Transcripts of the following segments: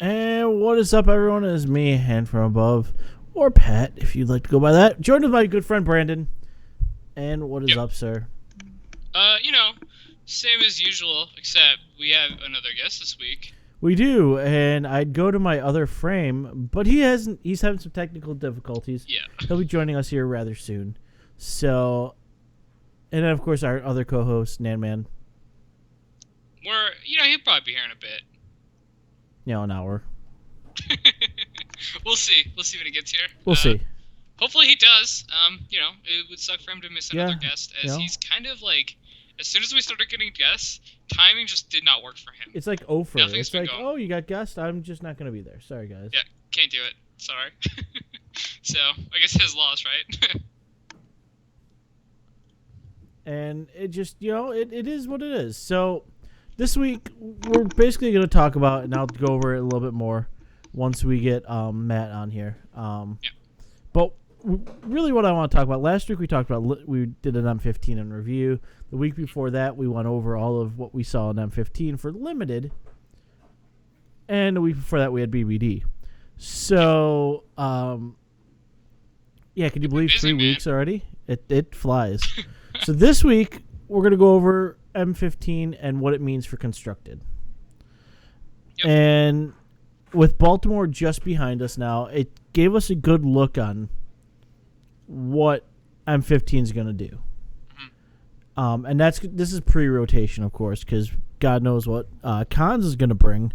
And what is up, everyone? It is me, Hand from Above, or Pat, if you'd like to go by that. Joined with my good friend Brandon. And what is up, sir? Same as usual, except we have another guest this week. We do, and I'd go to my other frame, but he's having some technical difficulties. Yeah. He'll be joining us here rather soon. So, and then, of course, our other co-host, Nanman. He'll probably be here in a bit. An hour. We'll see. We'll see when he gets here. We'll see. Hopefully he does. It would suck for him to miss another guest, as he's kind of like, as soon as we started getting guests, timing just did not work for him. It's like over. Nothing's It's like, going. oh, you got guests? I'm just not going to be there. Sorry, guys. Yeah, can't do it. Sorry. So, I guess his loss, right? And it just, it is what it is. So, this week, we're basically going to talk about, and I'll go over it a little bit more once we get Matt on here. But really what I want to talk about, last week we did an M15 in review. The week before that, we went over all of what we saw in M15 for limited. And the week before that, we had BBD. So, can you believe 3 weeks already? It flies. So this week, we're going to go over M15 and what it means for constructed. Yep. And with Baltimore just behind us now, it gave us a good look on what M15 is going to do. Mm-hmm. And this is pre-rotation, of course, because God knows what Cons is going to bring.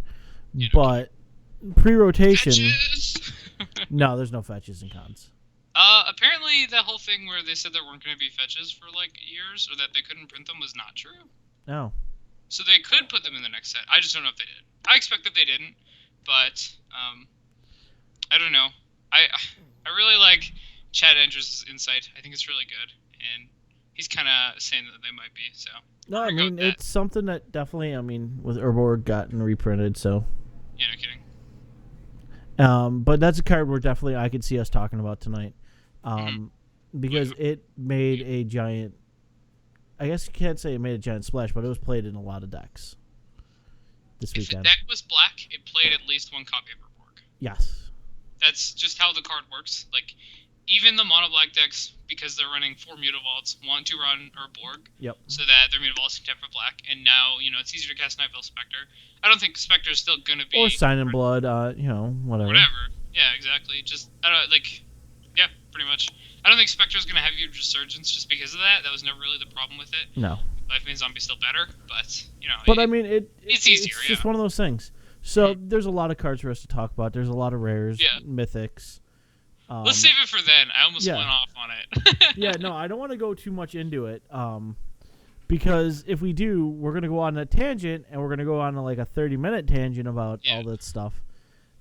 But pre-rotation... No, there's no fetches in Cons. Apparently the whole thing where they said there weren't going to be fetches for like years, or that they couldn't print them, was not true. No. So they could put them in the next set. I just don't know if they did. I expect that they didn't, but I don't know. I really like Chad Andrews' insight. I think it's really good, and he's kind of saying that they might be. So no, I mean it's something that definitely, with Urborg gotten reprinted. So yeah, no kidding. But that's a card I could see us talking about tonight. Because it made a giant, I guess you can't say it made a giant splash, but it was played in a lot of decks this weekend. If the deck was black, it played at least one copy of Urborg. Yes. That's just how the card works. Like, even the mono black decks, because they're running 4 Mutavaults, want to run Urborg. Yep. So that their Mutavaults can tap for black, and now, it's easier to cast Nightveil Spectre. I don't think Spectre is still going to be... Or Sign in Blood, whatever. Whatever. Yeah, exactly. Just, yeah, pretty much. I don't think Spectre is going to have huge resurgence just because of that. That was never really the problem with it. No. Life Means Zombie's still better, but, But, it's easier, It's just one of those things. So, there's a lot of cards for us to talk about. There's a lot of rares, mythics. Let's save it for then. I almost went off on it. Yeah, no, I don't want to go too much into it. Because if we do, we're going to go on a tangent, and we're going to go on a 30-minute tangent about all that stuff.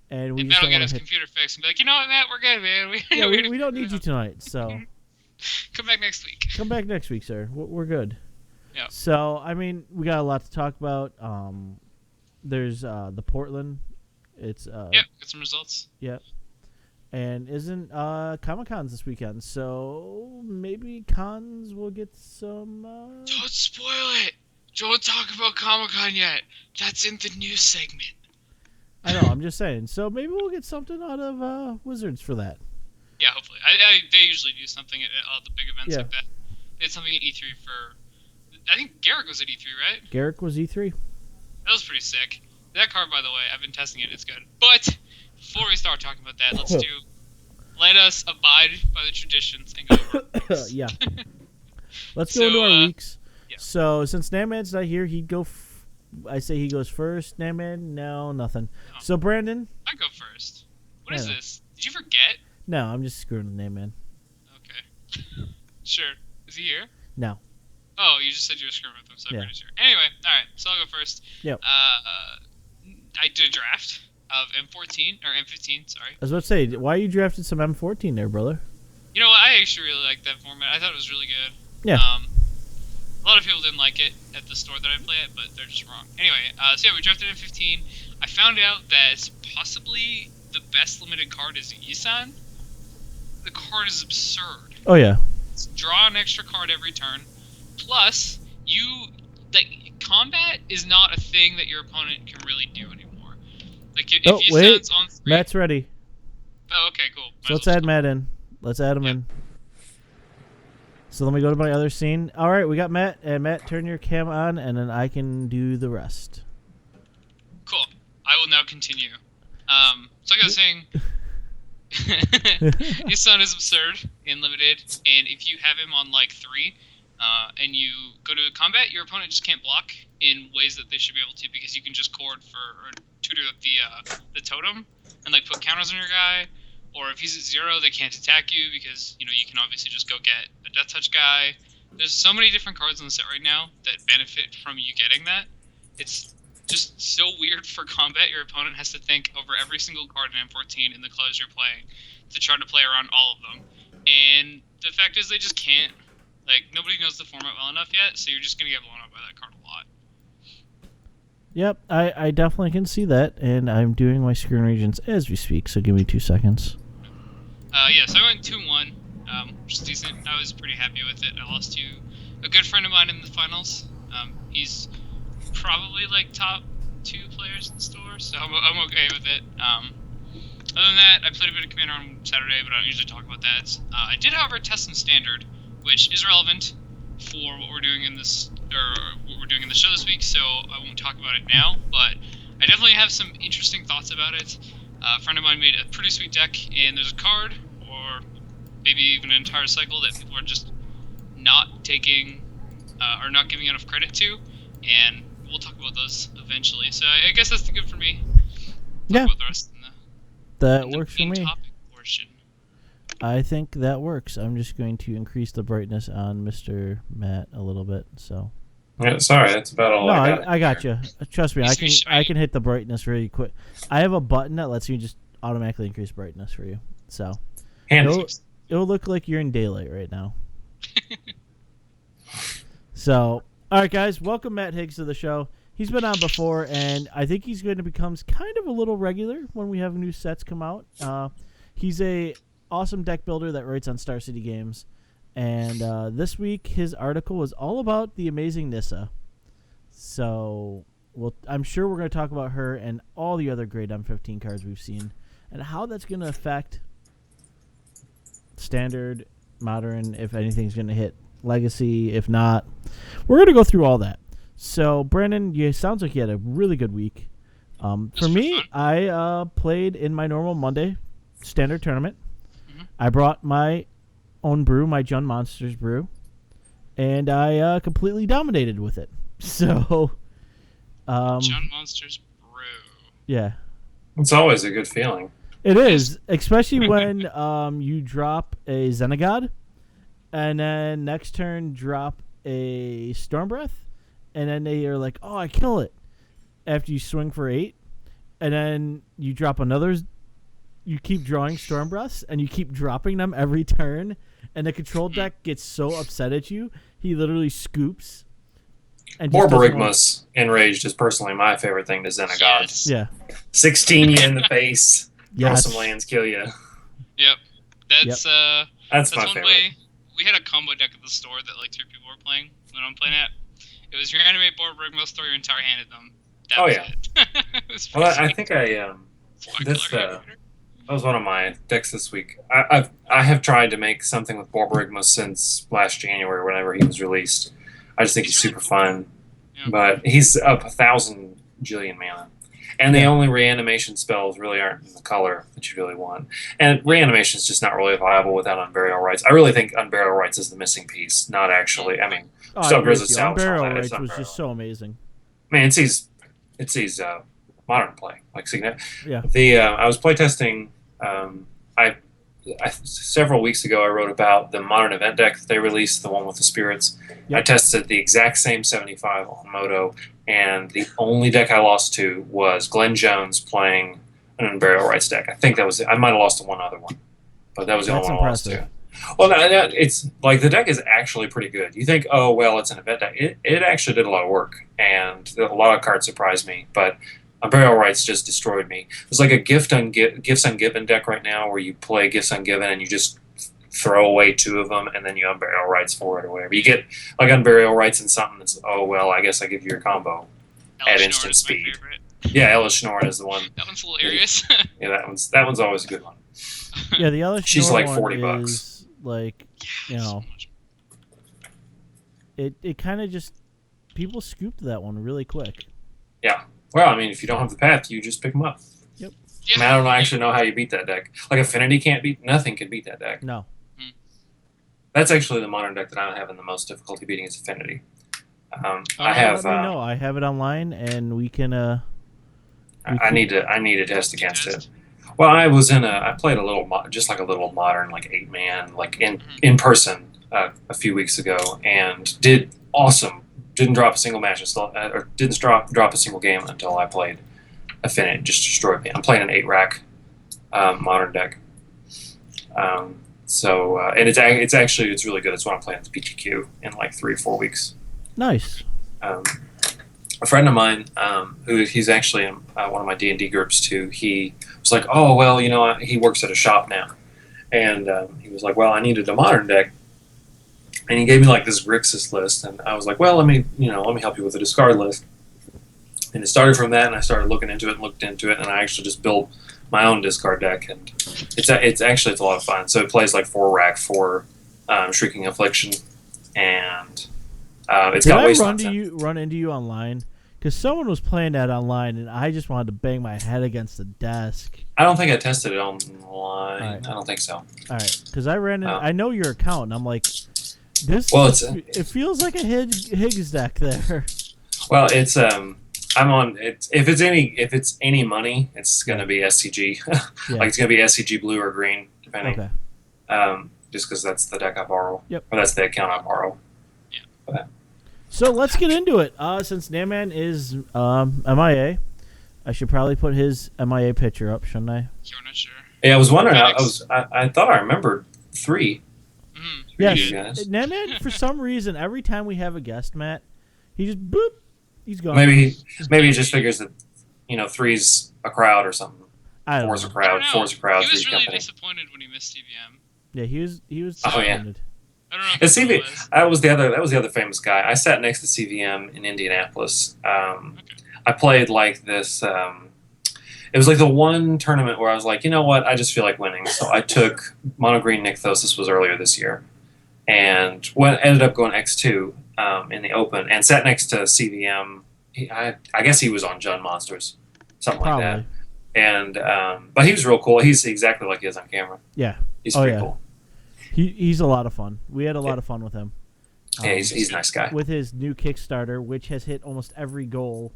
And we Matt will get his computer fixed and be like, you know what, Matt, we're good, man. We don't need you tonight, so... Come back next week. Come back next week, sir. We're good. Yeah. So, we got a lot to talk about. There's the Portland. It's get some results. Yep. And isn't Comic-Con's this weekend, so maybe Cons will get some... Don't spoil it! Don't talk about Comic-Con yet. That's in the news segment. I know, I'm just saying. So maybe we'll get something out of Wizards for that. Yeah, hopefully. They usually do something at all the big events like that. They did something at E3 for... I think Garrick was at E3, right? Garrick was E3. That was pretty sick. That card, by the way, I've been testing it. It's good. But before we start talking about that, let us abide by the traditions and go over Yeah. Let's go into our weeks. Yeah. So since Namad's not here, he'd go... I say he goes first. Namad? No, nothing. No. So Brandon? I go first. What is this? Did you forget? No, I'm just screwing with Namad. Okay. Sure. Is he here? No. Oh, you just said you were screwing with him, so I'm pretty sure. Anyway, alright, so I'll go first. Yep. I did a draft of M14 or M15. Sorry. I was about to say, why you drafted some M14 there, brother? You know what? I actually really liked that format. I thought it was really good. Yeah. A lot of people didn't like it at the store that I play at, but they're just wrong. Anyway, so yeah, we drafted M15. I found out that possibly the best limited card is Isan. The card is absurd. Oh yeah. Draw an extra card every turn. Plus, combat is not a thing that your opponent can really do anymore. Like if Isan's on 3, Matt's ready. Oh, okay, cool. So let's add Matt in. Let's add him in. So let me go to my other scene. All right, we got Matt. And Matt, turn your cam on, and then I can do the rest. Cool. I will now continue. So like I was saying, his son is absurd in limited, and if you have him on like 3, and you go to combat, your opponent just can't block in ways that they should be able to, because you can just cord or tutor the totem and like put counters on your guy. Or if he's at 0, they can't attack you because, you can obviously just go get a Death Touch guy. There's so many different cards on the set right now that benefit from you getting that. It's just so weird for combat. Your opponent has to think over every single card in M14 in the colors you're playing to try to play around all of them. And the fact is they just can't. Like, nobody knows the format well enough yet, so you're just going to get blown up by that card a lot. Yep, I definitely can see that, and I'm doing my screen regions as we speak, so give me 2 seconds. Yeah, so I went 2-1, which is decent. I was pretty happy with it. I lost to a good friend of mine in the finals. He's probably like top 2 players in the store, so I'm okay with it. Other than that, I played a bit of Commander on Saturday, but I don't usually talk about that. I did, however, test some Standard, which is relevant for what we're doing in this, or what we're doing in the show this week, so I won't talk about it now, but I definitely have some interesting thoughts about it. A friend of mine made a pretty sweet deck, and there's a card, or maybe even an entire cycle, that people are just not taking, or not giving enough credit to, and we'll talk about those eventually. So I guess that's the good for me. Yeah. About the rest in that works for me. Topic portion. I think that works. I'm just going to increase the brightness on Mr. Matt a little bit. So. Yeah, sorry, that's about all I got. I got you. Trust me, I can hit the brightness really quick. I have a button that lets you just automatically increase brightness for you. So it'll look like you're in daylight right now. So, all right, guys, welcome Matt Higgs to the show. He's been on before, and I think he's going to become kind of a little regular when we have new sets come out. He's a awesome deck builder that writes on Star City Games. And this week, his article was all about the amazing Nissa. So I'm sure we're going to talk about her and all the other great M15 cards we've seen and how that's going to affect Standard, Modern, if anything's going to hit Legacy, if not. We're going to go through all that. So, Brandon, it sounds like you had a really good week. For me, I played in my normal Monday Standard tournament. Mm-hmm. I brought my own brew, my Jun Monsters brew, and I completely dominated with it. So, Jun Monsters brew. Yeah, it's always a good feeling. It is, especially when you drop a Xenagod, and then next turn drop a Storm Breath, and then they are like, "Oh, I kill it!" After you swing for 8, and then you drop another. You keep drawing Storm Breaths, and you keep dropping them every turn. And the control deck gets so upset at you, he literally scoops. And Borborygmus Enraged is personally my favorite thing to Xenagod. Yes. Yeah. 16 you in the face. Throw Yes. some lands, kill you. Yep. That's That's my one favorite. way. We had a combo deck at the store that like 3 people were playing when I'm playing at. It was reanimate Borborygmus, throw your entire hand at them. That was it. It was Well, I sweet. think this Color that was one of my decks this week. I have tried to make something with Borborygmus since last January, whenever he was released. I just think he's super fun, Yeah. but he's up 1,000 jillion mana, and the only reanimation spells really aren't in the color that you really want. And reanimation is just not really viable without Unburial Rights. I really think Unburial Rights is the missing piece, not actually. I mean, Stone Grizzly Salvage. Unburial Rights was just so amazing. Man, it sees Modern play, like Signet. Yeah. I was playtesting. I several weeks ago I wrote about the modern event deck that they released, the one with the spirits. Yep. I tested the exact same 75 on Moto, and the only deck I lost to was Glenn Jones playing an Unburial Rights deck. I think that was it. I might have lost to one other one, but that was the That's only one I lost impressive. to. Well, it's like the deck is actually pretty good. You think, oh well, it's an event deck. It actually did a lot of work, and a lot of cards surprised me. But Unburial Rights just destroyed me. It's like a Gifts Ungiven deck right now, where you play Gifts Ungiven and you just throw away 2 of them, and then you Unburial Rights for it or whatever. You get like Unburial Rights and something that's, oh well, I guess I give you your combo at instant speed. Yeah, Ellis Schnorren is the one. That one's hilarious. Yeah, that one's always a good one. Yeah, the other She's Schnorr like one $40. is like, you So know, much. it kind of just people scooped that one really quick. Yeah. Well, I mean, if you don't have the path, you just pick them up. Yeah. I mean, I don't actually know how you beat that deck. Like Affinity nothing can beat that deck. No. That's actually the modern deck that I'm having the most difficulty beating is Affinity. I have. Let me know. I have it online, and we can. I need to test against it. Well, I played a little, just like a little modern, like 8-man, like in person a few weeks ago, and did awesome. Didn't drop a single match, or didn't drop a single game until I played Affinity. It just destroyed me. I'm playing an 8-rack modern deck. And it's really good. It's what I'm playing at the PTQ in like 3 or 4 weeks. Nice. A friend of mine, he's actually in one of my D&D groups too, he was like, oh, well, he works at a shop now. And he was like, well, I needed a modern deck. And he gave me like this Grixis list. And I was like, well, let me help you with a discard list. And it started from that, and I started looked into it, and I actually just built my own discard deck. And it's a lot of fun. So it plays like 4-rack for Shrieking Affliction. And it's got Waste Nonsense. run into you online? Because someone was playing that online, and I just wanted to bang my head against the desk. I don't think I tested it online. Right. I don't think so. All right, because I ran in. I know your account, and I'm like, this. Well, it feels like a Higgs deck there. Well, it's I'm on it. If it's any money, it's gonna be SCG. Yeah. Like it's gonna be SCG blue or green, depending. Okay. Just because that's the deck I borrow. Yep. Or that's the account I borrow. Yeah. But, So let's get into it. Since Naman is MIA, I should probably put his MIA picture up, shouldn't I? You're not sure. yeah, I was wondering. I thought I remembered 3. Yes. You guys. Naman, for some reason, every time we have a guest, Matt, he just boop, he's gone. Maybe he just figures that 3's a crowd or something. I don't 4's a know. crowd. 4's a crowd. He was 3's really company. disappointed when he missed TVM. Yeah, he was Oh, yeah. disappointed. I don't know. And CV, that was the other famous guy. I sat next to CVM in Indianapolis. I played like this. It was like the one tournament where I was like, you know what? I just feel like winning. So I took Mono Green Nykthos. This was earlier this year, and ended up going X2 in the Open, and sat next to CVM. I guess he was on Jund Monsters, something Probably. like that. And but he was real cool. He's exactly like he is on camera. Yeah. He's pretty yeah. cool. He's a lot of fun. We had a lot of fun with him. Yeah, he's a nice guy. With his new Kickstarter, which has hit almost every goal.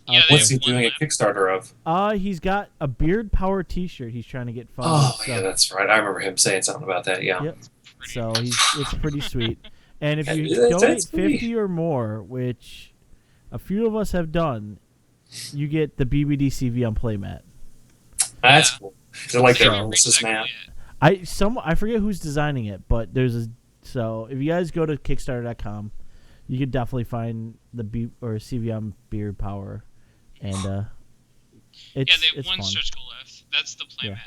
Yeah, What's he One doing a left. Kickstarter of? He's got a Beard Power T-shirt he's trying to get funded. Oh, so, yeah, that's right. I remember him saying something about that. Yeah. Yep. So it's pretty sweet. And if you That's donate sweet. 50 or more, which a few of us have done, you get the BBD CVM playmat. That's cool. Is it like I the haven't Ulysses reached that map? goal yet. I forget who's designing it, but so if you guys go to Kickstarter.com, you can definitely find the CVM Beard Power, and it's They have one fun. stretch goal left. That's the playmat.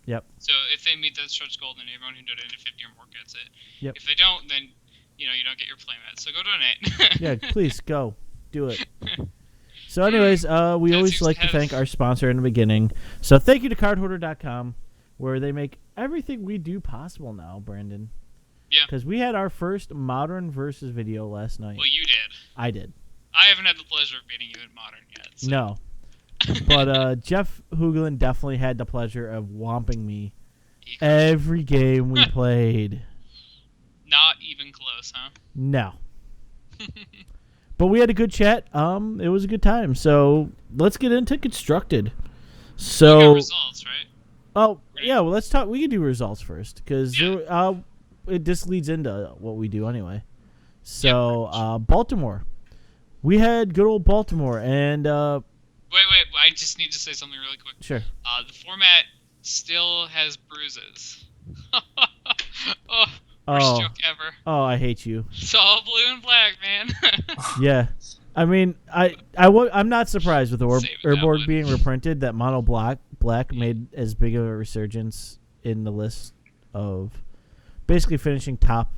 Yep. So if they meet that stretch goal, then everyone who donated 50 or more gets it. Yep. If they don't, then you don't get your playmat. So go donate. Yeah, please go do it. So, anyways, we That always seems like to to have- thank our sponsor in the beginning. So, thank you to cardholder.com, where they make everything we do possible now, Brandon. Yeah. Because we had our first Modern versus video last night. Well, you did. I did. I haven't had the pleasure of beating you in Modern yet. So. No. But Jeff Hooglin definitely had the pleasure of whomping me every game we played. Not even close, huh? No. But we had a good chat. It was a good time. So let's get into Constructed. You got So results, right? Oh, yeah. Well, let's talk. We can do results first because it just leads into what we do anyway. So, Baltimore. We had good old Baltimore, and Wait. I just need to say something really quick. sure. The format still has bruises. Oh, worst joke ever. Oh, I hate you. It's all blue and black, man. Yeah. I mean, I'm not surprised with the Save it, Urborg that being reprinted that Mono Black made as big of a resurgence in the list of basically finishing top.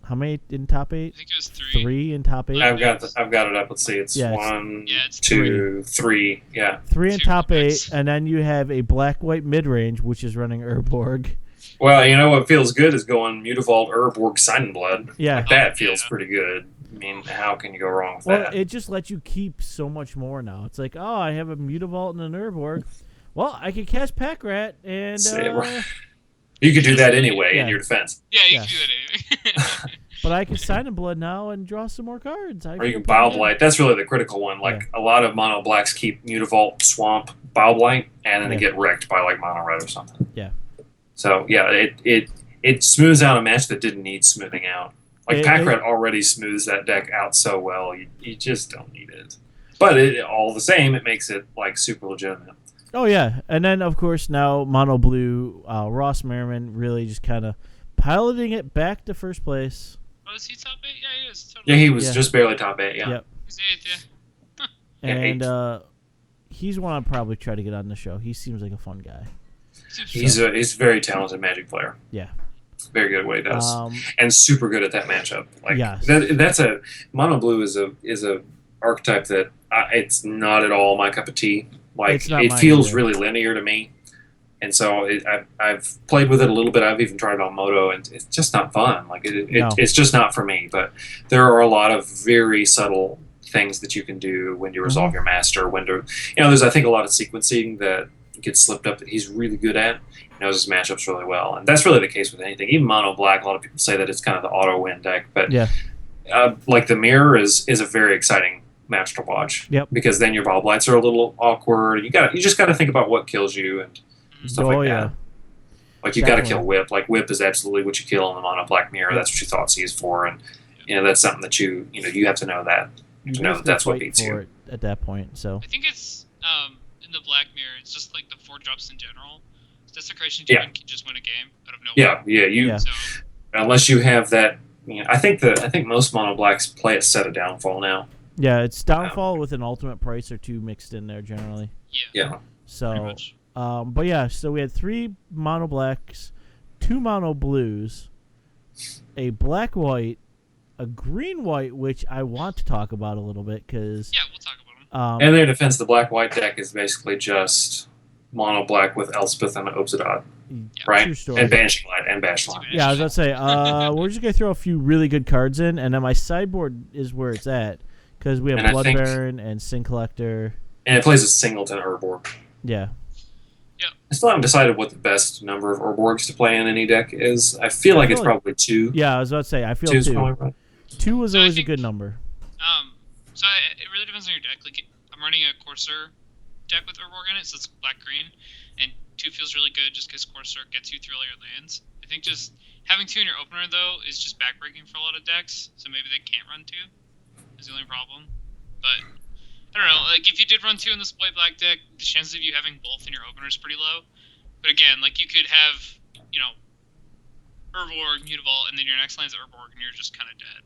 How many in top 8? I think it was 3. 3 in top 8. I've got it up. Let's see. It's one, it's 2, 3. Yeah. 3 in top 8, points. and then you have a black-white mid-range, which is running Urborg. Well, you know what feels good is going Mutavault Urborg Sign Blood. Yeah. Like, that feels pretty good. I mean, how can you go wrong with Well, that? it just lets you keep so much more now. It's like, oh, I have a Mutavault and an Urborg. Well, I can cast Pack Rat, and You could do that anyway Yeah. in your defense. Yeah, you Yeah. can do that anyway. but I can Sign in Blood now and draw some more cards. Or you can Bile-Blight. That's really the critical one. Like, a lot of Mono Blacks keep Mutavault, Swamp, Bile-Blight, and then they get wrecked by, like, Mono Red or something. Yeah. So, yeah, it smooths out a match that didn't need smoothing out. Like, Pack Rat already smooths that deck out so well, you just don't need it. But all the same, it makes it, like, super legitimate. Oh, yeah. And then, of course, now Mono Blue, Ross Merriman really just kind of piloting it back to first place. Oh, is he top 8? Yeah, he is. Totally. Yeah, he was just barely top 8, yeah. Yep. He's 8th, yeah. And he's one I'd probably try to get on the show. He seems like a fun guy. He's a very talented Magic player. Yeah. Very good at what he does, and super good at that matchup. Like Yes. that's a Mono Blue is a archetype that it's not at all my cup of tea. Like it feels really linear to me, and so I've played with it a little bit. I've even tried it on Moto, and it's just not fun. Like it's just not for me. But there are a lot of very subtle things that you can do when you resolve your master. When to, there's I think a lot of sequencing that gets slipped up that he's really good at. He knows his matchups really well, and that's really the case with anything. Even Mono Black, a lot of people say that it's kind of the auto win deck, but like the Mirror is a very exciting match to watch. Yep. Because then your Bile-Blights are a little awkward. You just got to think about what kills you and stuff like that. Like you got to kill Whip. Like Whip is absolutely what you kill in the Mono Black Mirror. That's what you thought C is for, and that's something that you have to know that. To know that's what beats you at that point. So I think it's in the Black Mirror. It's just like the 4-drops in general. Desecration Demon can just win a game out of nowhere. Yeah. So, unless you have that, I think most Mono Blacks play a set of Downfall now. Yeah, it's Downfall with an ultimate price or 2 mixed in there generally. Yeah. So, but yeah, so we had 3 Mono Blacks, 2 Mono Blues, a Black White, a Green White, which I want to talk about a little bit because we'll talk about them. And their defense, the Black White deck is basically just Mono Black with Elspeth and Obsidian, right? True story. And Banishing Light and Bash Line. Yeah, I was about to say, we're just going to throw a few really good cards in, and then my sideboard is where it's at, because we have Blood Baron and Sin Collector. And it plays a Singleton Urborg. Yeah. I still haven't decided what the best number of Urborgs to play in any deck is. I feel like it's probably 2. Yeah, I was about to say, I feel 2. Right. 2 was always a good number. So it really depends on your deck. Like, I'm running a Courser deck with Urborg in it, so it's black-green, and 2 feels really good just because Courser gets you through all your lands. I think just having 2 in your opener, though, is just backbreaking for a lot of decks, so maybe they can't run 2 is the only problem. But, I don't know, like, if you did run 2 in the Split Black deck, the chances of you having both in your opener is pretty low. But again, like, you could have, Urborg, Mutavault, and then your next line's Urborg, and you're just kind of dead.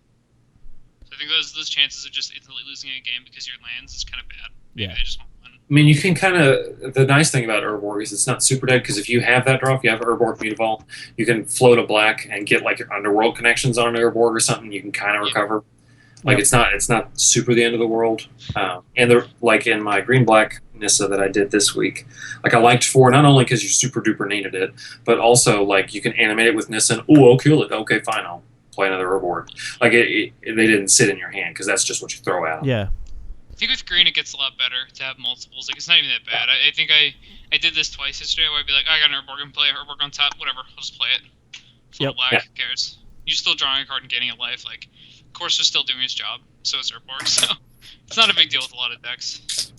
So I think those chances of just instantly losing a game because your lands is kind of bad. Maybe they just won't win. I mean, you can kind of... The nice thing about Urborg is it's not super dead, because if you have that draw, if you have Urborg Mutavault, you can float a black and get, like, your Underworld connections on an Urborg or something. You can kind of recover. Like, it's not super the end of the world. And, like, in my green-black Nissa that I did this week, like, I liked 4, not only because you super-duper needed it, but also, like, you can animate it with Nissa and, I'll kill it. Okay, fine, I'll play another Urborg. Like, they didn't sit in your hand, because that's just what you throw out. Yeah. I think with green it gets a lot better to have multiples. Like, it's not even that bad. I think I did this twice yesterday where I'd be like, I got an Urborg and play Urborg on top, whatever, I'll just play it. Full black, who cares? You're still drawing a card and getting a life. Like, Courser's still doing his job, so is Urborg, so it's not a big deal with a lot of decks.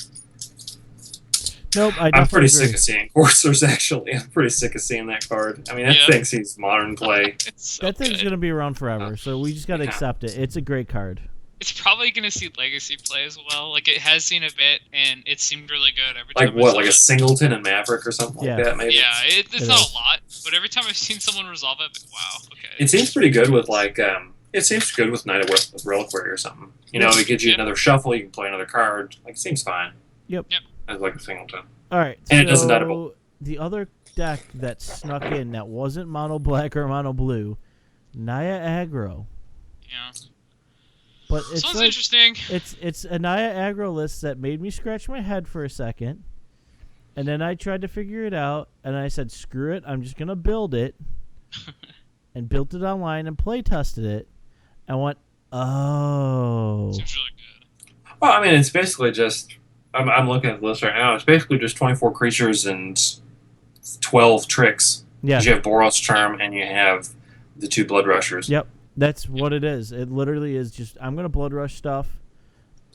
Nope, I I'm definitely pretty agree. sick of seeing coursers. Actually, I'm pretty sick of seeing that card. I mean, that Yeah. thing seems modern play. It's so That thing's good. gonna be around forever, so we just gotta Yeah. accept it. It's a great card. It's probably gonna see legacy play as well. Like it has seen a bit, and it seemed really good every Like time. I what? saw Like a it. singleton and Maverick or something Yeah. like that? Maybe. Yeah, it's It not is. a lot, but every time I've seen someone resolve it, I'm like, wow, okay. It seems pretty good with like. It seems good with Knight of Reliquary or something. You know, it gives you Yep. another shuffle. You can play another card. Like it seems fine. Yep. As like a singleton. All right. And it so doesn't double. the other deck that snuck in that wasn't mono black or mono blue, Naya Aggro. Yeah. But it's Sounds like, interesting. it's a Naya Aggro list that made me scratch my head for a second. And then I tried to figure it out, and I said, screw it, I'm just going to build it. And built it online and play tested it. And went, oh. Seems really good. Well, I mean, it's basically just. I'm looking at the list right now. It's basically just 24 creatures and 12 tricks. Yeah. 'Cause you have Boros Charm and you have the 2 Blood Rushers. Yep. That's what it is. It literally is just, I'm going to blood rush stuff,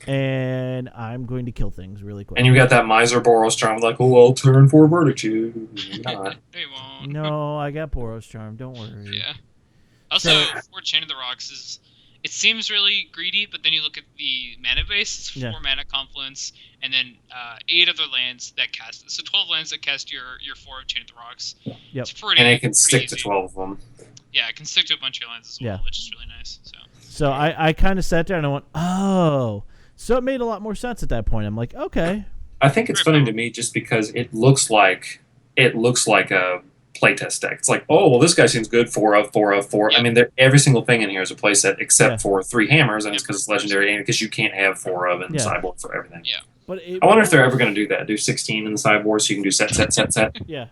and I'm going to kill things really quick. And you got that Miser Boros Charm, like, oh, I'll turn for Vertitude. Not. They won't. No, I got Boros Charm. Don't worry. Yeah. Also, So- for Chain of the Rocks is it seems really greedy, but then you look at the mana base, it's 4 Yeah. mana confluence, and then 8 other lands that cast it. So 12 lands that cast your 4 of Chain of the Rocks. Yep. It's pretty, And it can pretty stick to easy. 12 of them. Yeah, it can stick to a bunch of your lands as well, Yeah. which is really nice. So So I kind of sat there and I went, oh. So it made a lot more sense at that point. I'm like, okay. I think it's funny to me just because it looks like a playtest deck. It's like, oh, well, this guy seems good. 4 of 4 of 4. Yeah. I mean, every single thing in here is a playset except Yeah. for 3 hammers, and it's Yeah. because it's legendary and because you can't have 4 of in the Yeah. sideboard for everything. Yeah. But I wonder if they're ever going to do that. Do 16 in the sideboard so you can do set. Yeah.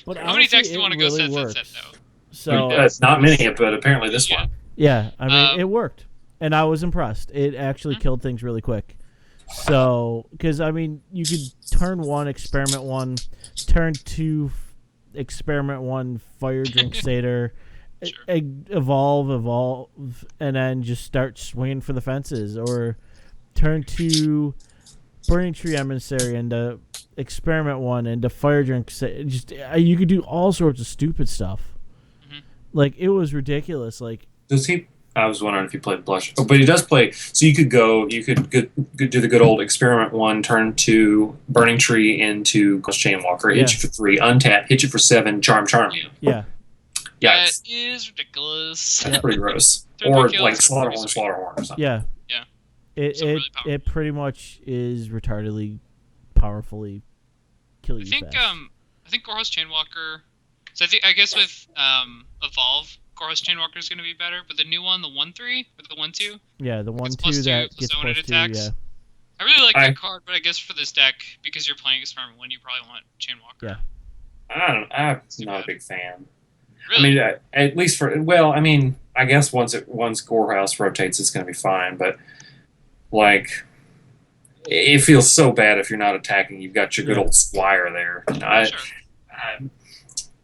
But how many honestly, decks do you it want to go really set works. though? So Not many, but apparently this Yeah. one. yeah, I mean, Um, it worked, and I was impressed. It actually Mhm. killed things really quick. So, because I mean, you could turn 1, experiment 1, turn 2, experiment 1, fire drink satyr, Sure. evolve, and then just start swinging for the fences, or turn 2, burning tree emissary into experiment 1 into fire drink. Just you could do all sorts of stupid stuff. Mhm. Like it was ridiculous. Like Does he? I was wondering if he played Blush. Oh, but he does play. So you could do the good old experiment 1, turn 2, Burning Tree into Chainwalker, hit Yeah. you for 3, untap, hit you for 7, charm you. yeah, Yeah, That it's is ridiculous. pretty gross. Turn Or three like kills are pretty Slaughterhorn or something. yeah, Yeah. It So it, really powerful. it pretty much is retardedly powerfully kill you fast. I think Gorho's Chainwalker. So I guess with Evolve, Gorho's Chainwalker is going to be better, but the new one, the 1/3 or the 1/2, Yeah, the It's 1/2 +2 that plus gets zone it +2. attacks. Yeah, I really like I- that card, but I guess for this deck, because you're playing Experiment 1, you probably want Chainwalker. Yeah. I'm Too not a bad. big fan. Really? I mean, at least for well, I mean, I guess once Gorehouse rotates, it's going to be fine. But like, it feels so bad if you're not attacking. You've got your good Yeah. old Squire there. You know, Sure.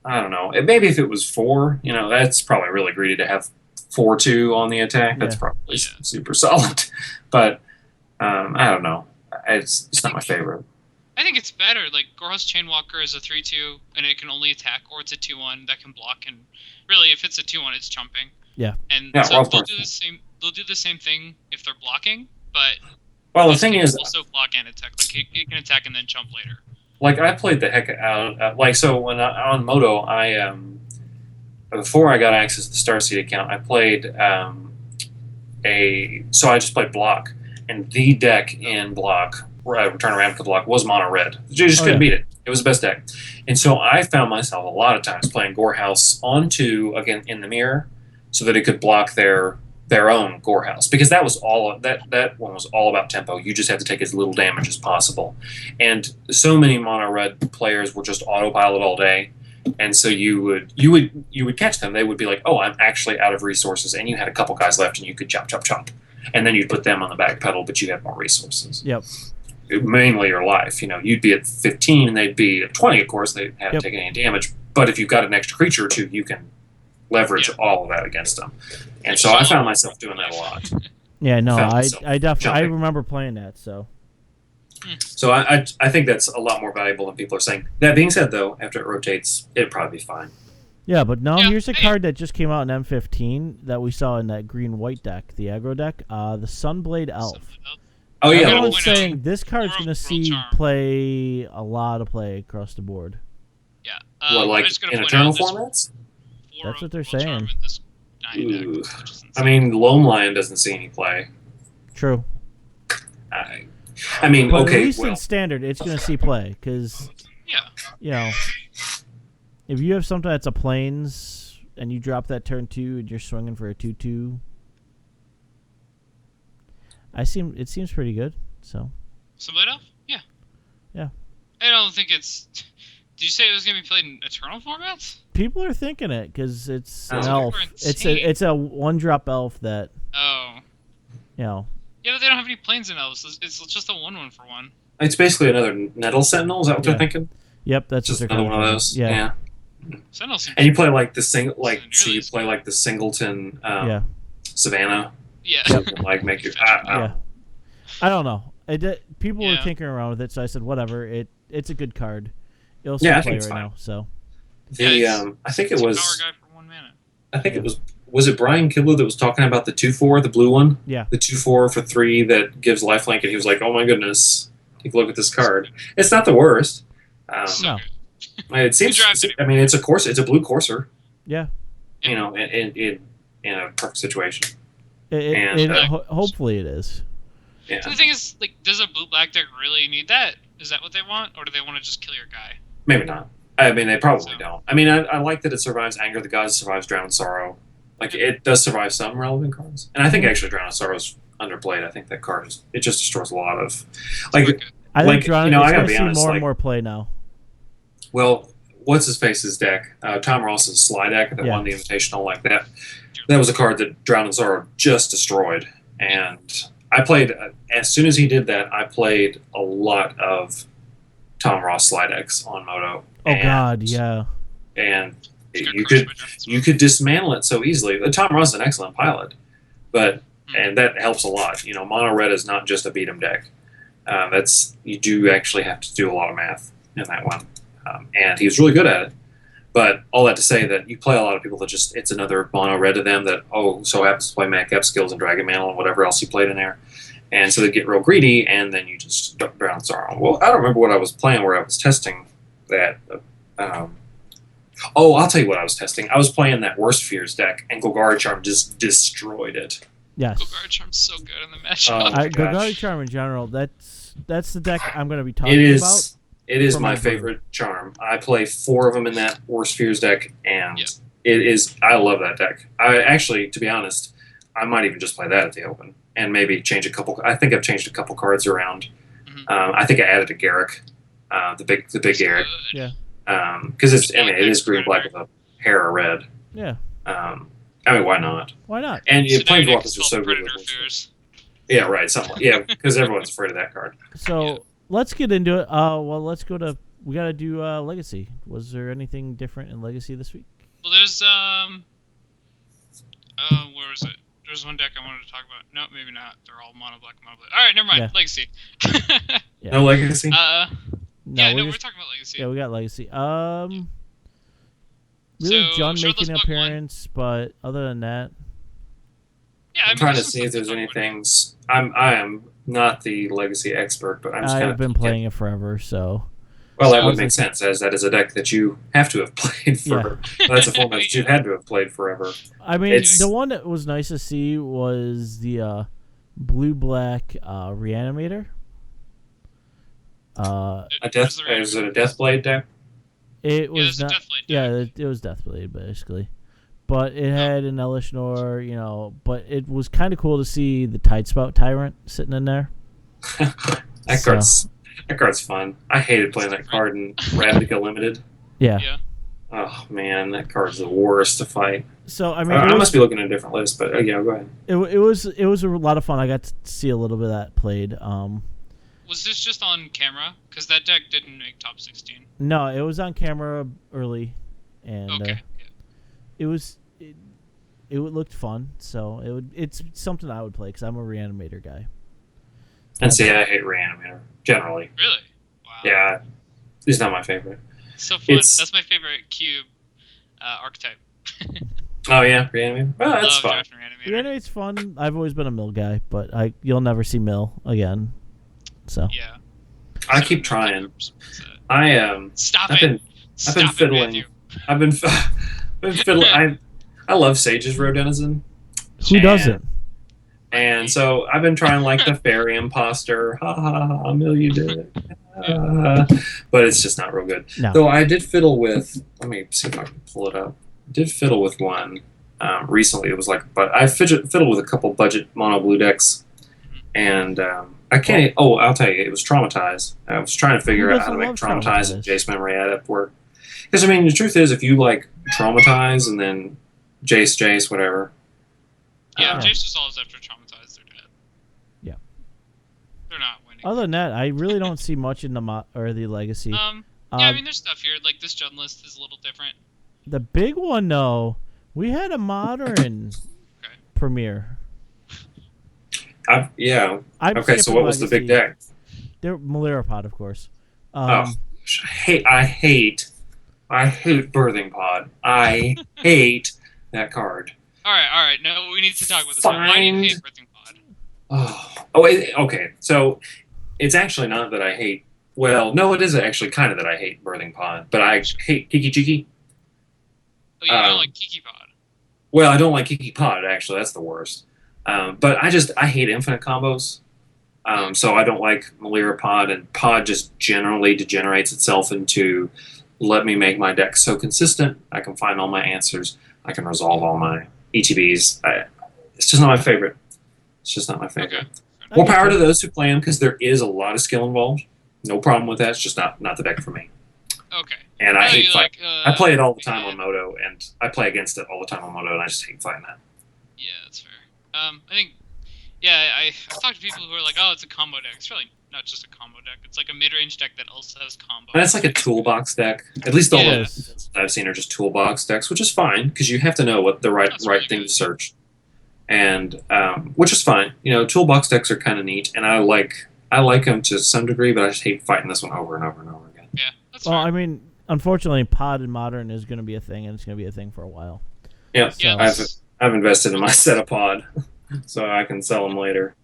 I don't know. Maybe if it was 4, that's probably really greedy to have 4/2 on the attack. That's Yeah. probably Yeah. super solid. But I don't know. It's not my favorite. I think it's better. Like Gorho's Chainwalker is a 3/2, and it can only attack, or it's a 2/1 that can block. And really, if it's a 2/1, it's jumping. Yeah. And Yeah, so well, of they'll course. do the same. They'll do the same thing if they're blocking, but Well, the this thing can is, also block and attack. Like it can attack and then jump later. like I played the heck out. So when on Moto, I before I got access to the Starseed account, I played so I just played block, and the deck in block, Return of Ravnica block, was mono red. You just couldn't beat it. It was the best deck, and so I found myself a lot of times playing Gorehouse onto again in the mirror, so that it could block their own Gorehouse, because that was all that one was all about tempo. You just had to take as little damage as possible, and so many mono red players were just autopilot all day, and so you would catch them. They would be like, "Oh, I'm actually out of resources," and you had a couple guys left, and you could chop, and then you'd put them on the back pedal, but you had more resources. Yep. Mainly your life. You'd be at 15, and they'd be at 20. Of course, they haven't Yep. taken any damage, but if you've got an extra creature or two, you can leverage Yeah. all of that against them. And so I found myself doing that a lot. Yeah, no, Found I myself definitely I jumping. remember playing that. So So I think that's a lot more valuable than people are saying. That being said, though, after it rotates, it'd probably be fine. Yeah, but now Yeah, here's a hey. card that just came out in M15 that we saw in that green-white deck, the aggro deck, the Sunblade Elf. Oh yeah, Everyone's point out, saying this card's World going to see Charm. play a lot of play across the board. Yeah. what I'm like just gonna in point eternal out there's formats? That's what they're World Charm saying. in this 9 deck, Ooh. which is I insane. mean, Loam Lion doesn't see any play. True. I mean, But okay, at least well, in standard, it's going to see play because, Yeah. If you have something that's a plains and you drop that turn 2 and you're swinging for a 2/2, it seems pretty good. So Sunblade Elf? Yeah. Yeah. I don't think it's. Did you say it was gonna be played in Eternal formats? people are thinking it because it's an Oh. elf. People are insane. It's a 1-drop elf that Oh. you know. Yeah, but they don't have any planes in Elves. It's just a 1/1 for one. it's basically another Nettle Sentinel. Is that what Yeah. they're thinking? Yep, that's Just what they're another one of calling those. it. Yeah. Sentinel seems. And you play like the single, Nearly so you as play good. like the Singleton Yeah. Savannah. Yeah. So you can, like make your. Yeah. I don't know. People were Yeah. tinkering around with it, so I said whatever. It's a good card. It'll Yeah, still I play think it's right fine. now. So I think it It's a was. power guy for 1 mana. I think it was it Brian Kibler that was talking about the 2/4, the blue one? yeah, The 2/4 for 3 that gives lifelink, and he was like, "Oh my goodness, take a look at this card." It's not the worst. So No. good. It seems. drafted it. I mean, it's a blue courser. yeah. You know, in a perfect situation. It, And, hopefully it is. Yeah. So the thing is, like, does a blue black deck really need that? Is that what they want, or do they want to just kill your guy? Maybe not. I mean, they probably So- don't. I mean, I like that it survives Anger of the Gods, survives Drown in Sorrow. Like, it does survive some relevant cards. And I think actually Drown in Sorrow is underplayed. I think that card it just destroys a lot of. Like, It's good. I Like, think Drawn you know, I is gotta going to be see honest, more and like- more play now. well, what's his face's deck? Tom Ross's Sly deck that Yeah. won the Invitational, like that. That was a card that Drown in Sorrow just destroyed. And I played, as soon as he did that, I played a lot of Tom Ross Sly decks on Moto. Oh And- God, yeah. And It's got you crushed could by Draft you could dismantle it so easily. Tom Ross is an excellent pilot, but Hmm. and that helps a lot. You know, mono red is not just a beat 'em deck. You do actually have to do a lot of math in that one, and he was really good at it. But all that to say that you play a lot of people that just it's another mono red to them that so happens to play Mac Cap skills and Dragon Mantle and whatever else he played in there, and so they get real greedy and then you just drown sorrow. Well, I don't remember what I was playing where I was testing that. I'll tell you what I was testing. I was playing that Worst Fears deck, and Golgari Charm just destroyed it. Yes. Golgari Charm's so good in the matchup. my Golgari gosh. Charm in general. That's the deck I'm going to be talking It is. about. It is For my my favorite charm. I play 4 of them in that Worst Fears deck, and Yeah. it is. I love that deck. I actually, to be honest, I might even just play that at the Open, and maybe change a couple. I think I've changed a couple cards around. Mhm. I think I added a Garrick, the big Garrick, Good. Yeah. because it is green black with a hair of red. Yeah. I mean, why not? Why not? And So now your deck Planeswalkers is are called so good. Predator With Fears. yeah, right. Somewhat. Yeah, because everyone's afraid of that card. So Yeah. let's get into it. Well, let's go to. We got to do Legacy. Was there anything different in Legacy this week? Well, there's where was it? There's one deck I wanted to talk about. No, maybe not. They're all mono black, mono black. All right, never mind. Yeah. Legacy. Yeah. No legacy. No, we're just- talking about Legacy. Yeah, we got Legacy. Really, So, John show making us an book one. appearance, but other than that, Yeah, I I'm mean, trying to some see if stuff there's to any talk about. things. I am not the legacy expert, but I'm just kind I've of been playing it forever, so Well, that I would was make like- sense, as that is a deck that you have to have played for. That's a format that you've had to have played forever. I mean, It's- the one that was nice to see was the blue-black Reanimator. A death Where's the is it a Deathblade deck? It Yeah, was it's a not. Deathblade Yeah, deck. it was Deathblade basically, but it had an Elishnor, But it was kind of cool to see the Tidespout Tyrant sitting in there. That So- card's fun. I hated playing that card in Ravnica Limited. Yeah. Yeah. Oh man, that card's the worst to fight. So I mean, I it was, must be looking at a different list, but yeah, go ahead. it was a lot of fun. I got to see a little bit of that played. Was this just on camera? Because that deck didn't make top 16. No, it was on camera early, and Okay. it looked fun. So it's something I would play because I'm a Reanimator guy. And see, I hate Reanimator generally. Really? Wow. Yeah, he's not my favorite. So fun. It's- That's my favorite cube archetype. Oh yeah, Reanimator. Oh, that's Love fun. drafting Reanimator. Reanimate's fun. I've always been a mill guy, but you'll never see mill again. So Yeah. I So keep no trying. cubes. Stop. I've been Stop it, fiddling. Matthew. I've been fiddling. I love Sage's Row Denizen. who doesn't? And so I've been trying like the fairy imposter. Ha ha ha, Mill, you did it. But it's just not real good. No. Though I did fiddle with, let me see if I can pull it up. Did fiddle with one recently. It was like, but I fiddled with a couple budget mono blue decks. And I can't, I'll tell you, it was Traumatize. I was trying to figure out how to make Traumatize and Jace Memory Adept work. Because, I mean, the truth is, if you like Traumatize and then Jace, whatever. Yeah, Jace is always after Traumatize. They're dead. Yeah. They're not winning. Other than that, I really don't see much in the legacy. Yeah, I mean, there's stuff here. Like, this Jund list is a little different. The big one, though, we had a modern premiere. Yeah. I'm Okay, so what was the big deck? There, Malarapod, of course. I hate Birthing Pod. I hate that card. All right. No, we need to talk about this. Why do you hate Birthing Pod? Okay. So it's actually not that I hate. Well, no, it is actually kind of that I hate Birthing Pod, but I hate Kiki Chiki. Oh, you don't like Kiki Pod? Well, I don't like Kiki Pod, actually. That's the worst. But I hate infinite combos. So I don't like Malira Pod, and Pod just generally degenerates itself into let me make my deck so consistent, I can find all my answers, I can resolve all my ETBs. It's just not my favorite. It's just not my favorite. Okay. More power to those who play them, because there is a lot of skill involved. No problem with that. It's just not the deck for me. Okay. And I hate fight. I play it all the time yeah. on Moto, and I play against it all the time on Moto, and I just hate fighting that. Yeah, that's fair. I think, yeah, I've talked to people who are like, oh, it's a combo deck. It's really not just a combo deck. It's like a mid-range deck that also has combo. And it's like a toolbox deck. At least all Yeah. the ones I've seen are just toolbox decks, which is fine, because you have to know what the right really thing good. to search. And which is fine. You know, toolbox decks are kind of neat, and I like them to some degree, but I just hate fighting this one over and over and over again. Yeah, that's Well, fair. I mean, unfortunately, Pod and Modern is going to be a thing, and it's going to be a thing for a while. Yeah, So- I've invested in my set of Pod, so I can sell them later.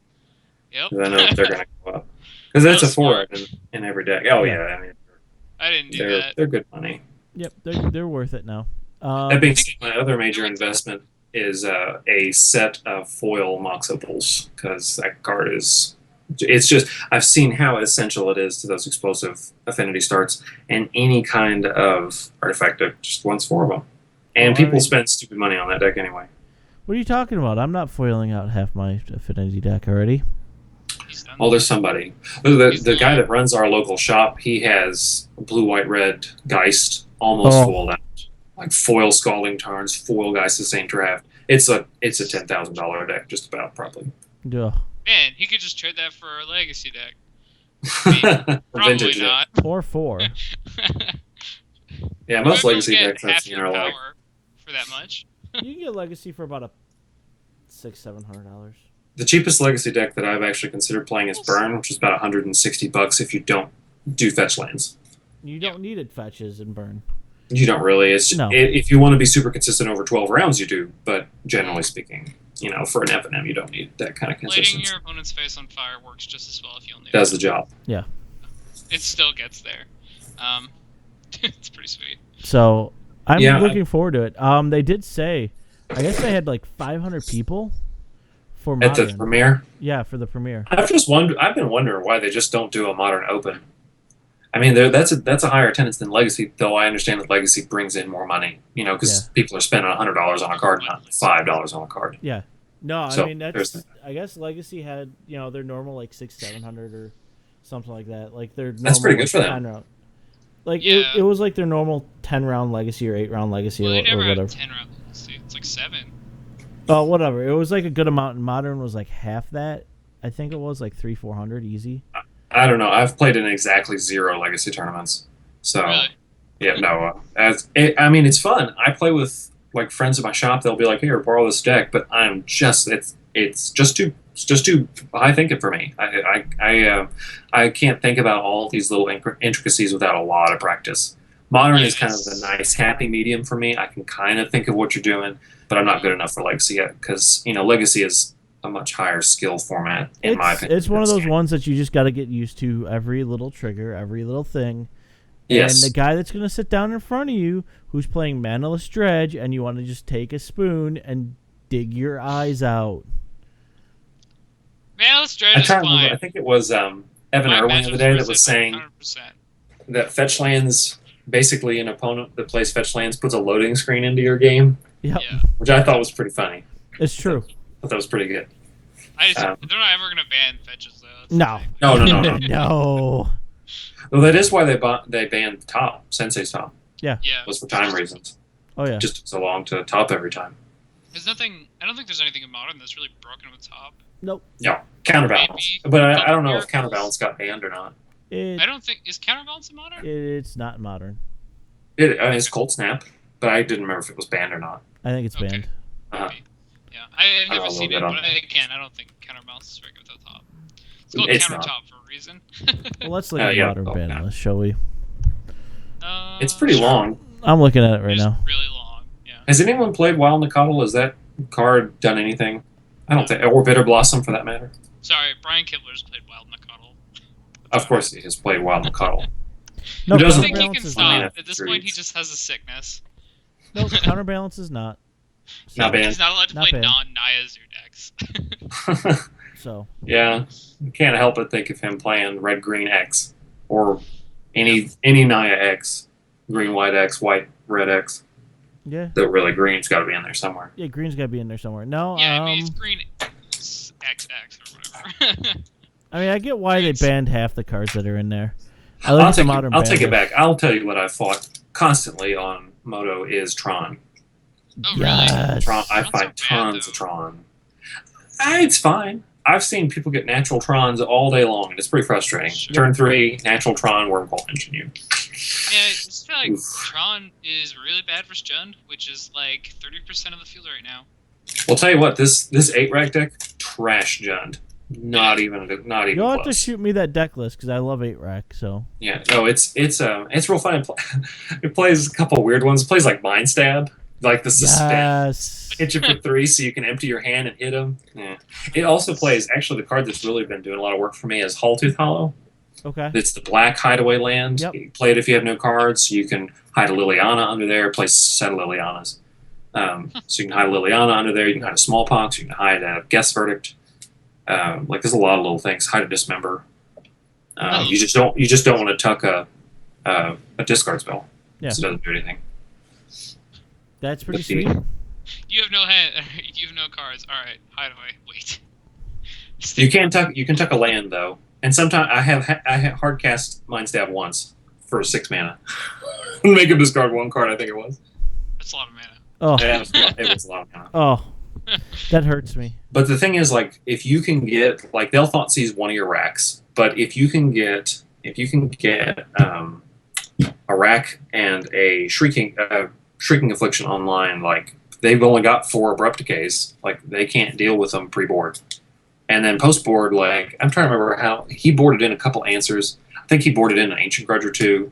Yep. 'Cause I know that they're going to go up. Because it's a That's 4 smart. in every deck. Oh Yeah. yeah, I mean I didn't do that. they're good money. Yep, they're worth it now. That being said, my other major investment is a set of foil Mox Opals, because that card is. It's just I've seen how essential it is to those explosive affinity starts, and any kind of artifact deck just wants 4 of them. And people spend stupid money on that deck anyway. What are you talking about? I'm not foiling out half my affinity deck already. He's done Oh, there's somebody. The guy that runs our local shop, he has blue, white, red Geist almost foiled out. Like foil Scalding Tarns, foil Geist the same draft. It's a $10,000 deck, just about probably. Yeah. Man, he could just trade that for a legacy deck. Probably Vintage not. Or 4. Yeah, most Maybe legacy we'll get decks I've half seen your are like. power for that much. You can get Legacy for about $600-$700. The cheapest legacy deck that I've actually considered playing is Burn, which is about $160 if you don't do fetch lands. You don't need it fetches and burn. You don't really. It's No. If you want to be super consistent over 12 rounds, you do. But generally speaking, for an F&M, you don't need that kind of Lighting consistency. your opponent's face on fire works just as well if you only. Does the job. It still gets there. It's pretty sweet. So I'm Yeah, looking forward to it. They did say, I guess they had like 500 people for At Modern. the premiere, Yeah, for the premiere. I've been wondering why they just don't do a Modern Open. I mean, that's a higher attendance than Legacy, though I understand that Legacy brings in more money, because people are spending $100 on a card, not $5 on a card. Yeah. No, So, I mean there's that's. I guess Legacy had their normal like 600-700 or something like that. Like their normal, That's pretty good for them. 10 round. Like Yeah. it was like their normal 10-round Legacy or 8-round Legacy Well, they or never whatever. had 10 round legacy. It's like 7. Oh, whatever. It was like a good amount. And Modern was like half that. I think it was like 300-400 easy. I don't know. I've played in exactly 0 Legacy tournaments. So, Really? yeah, no. It's fun. I play with like friends at my shop. They'll be like, "Here, borrow this deck," but it's just too It's just too high thinking for me. I can't think about all these little intricacies without a lot of practice. Modern is kind of the nice happy medium for me. I can kind of think of what you're doing, but I'm not good enough for Legacy yet because Legacy is a much higher skill format in my opinion. It's one of those ones that you just got to get used to. Every little trigger, every little thing. Yes. And the guy that's going to sit down in front of you, who's playing Manaless Dredge, and you want to just take a spoon and dig your eyes out. Manaless Dredge is fine. I think it was Evan Irwin the other day that was saying 100%. That fetch lands, basically an opponent that plays fetch lands puts a loading screen into your game. Yep. Yeah. Which I thought was pretty funny. It's true. I thought that was pretty good. They're not ever going to ban fetches, though. No. No. Well, that is why they banned top, Sensei's top. Yeah. Yeah. It was for time reasons. Oh, yeah. It just took so long to top every time. I don't think there's anything in Modern that's really broken with top. Nope. No. Counterbalance. Maybe. But I don't know if Counterbalance got banned or not. I don't think... Is Counterbalance in Modern? It's not Modern. It's Cold Snap, but I didn't remember if it was banned or not. I think it's banned. Uh-huh. Yeah. I've never seen it, but again, I don't think Counterbalance is very good with the top. It's called Countertop for a reason. Well, let's look at the Modern ban list, shall we? It's pretty long. I'm looking at it right now. Really long, yeah. Has anyone played Wild Nicottle? Has that card done anything? I don't think. Or Bitter Blossom, for that matter. Sorry, Brian Kibler's played Wild Nicottle. Of course he has played Wild Nicottle. No, I think he can stop. At this point, he just has a sickness. No, Counterbalance is not. Not banned. He's not allowed to play non-Naya Zoo decks. So. Yeah, you can't help but think of him playing Red Green X or any Naya X, Green White X, White Red X. Yeah. The really green's got to be in there somewhere. Yeah, green's got to be in there somewhere. No. Yeah, I mean it's green XX or whatever. I mean, I get why they banned half the cards that are in there. I'll take it back. I'll tell you what I fought constantly on Moto is Tron. Oh, really? Yes. Tron, I fight tons of Tron. It's fine. I've seen people get natural Trons all day long, and it's pretty frustrating. Sure. Turn 3, natural Tron, Wormhole Engine you. Yeah, I just feel like Tron is really bad for Jund, which is like 30% of the field right now. Well, tell you what, this 8-rack deck, trash Jund. Not even You'll have to shoot me that deck list, because I love 8-rack, so... Yeah, no, it's real fun. It plays a couple weird ones. It plays like Mind Stab. Like the suspense. Hit you for 3 so you can empty your hand and hit them. Yeah. It also plays, actually the card that's really been doing a lot of work for me is Halltooth Hollow. Okay. It's the black hideaway land. Yep. You play it if you have no cards. You can hide a Liliana under there, play a set of Lilianas. So you can hide a Liliana under there, you can hide a Smallpox, you can hide a Guess Verdict. There's a lot of little things. Hide a Dismember. You just don't want to tuck a discard spell. Yeah. So it doesn't do anything. That's pretty sweet. You have no hand. You have no cards. All right, hide away. Wait. You can tuck a land though, and sometimes I have hard cast Mind Stab once for 6 mana. Make him discard 1 card. I think it was. That's a lot of mana. Oh, yeah, it was a lot of mana. Oh, that hurts me. But the thing is, like, if you can get they'll Thoughtseize one of your racks, but if you can get a rack and a Shrieking Affliction online, like they've only got 4 Abrupt Decays, like they can't deal with them pre-board. And then post-board, like I'm trying to remember how he boarded in a couple answers. I think he boarded in an Ancient Grudge or 2.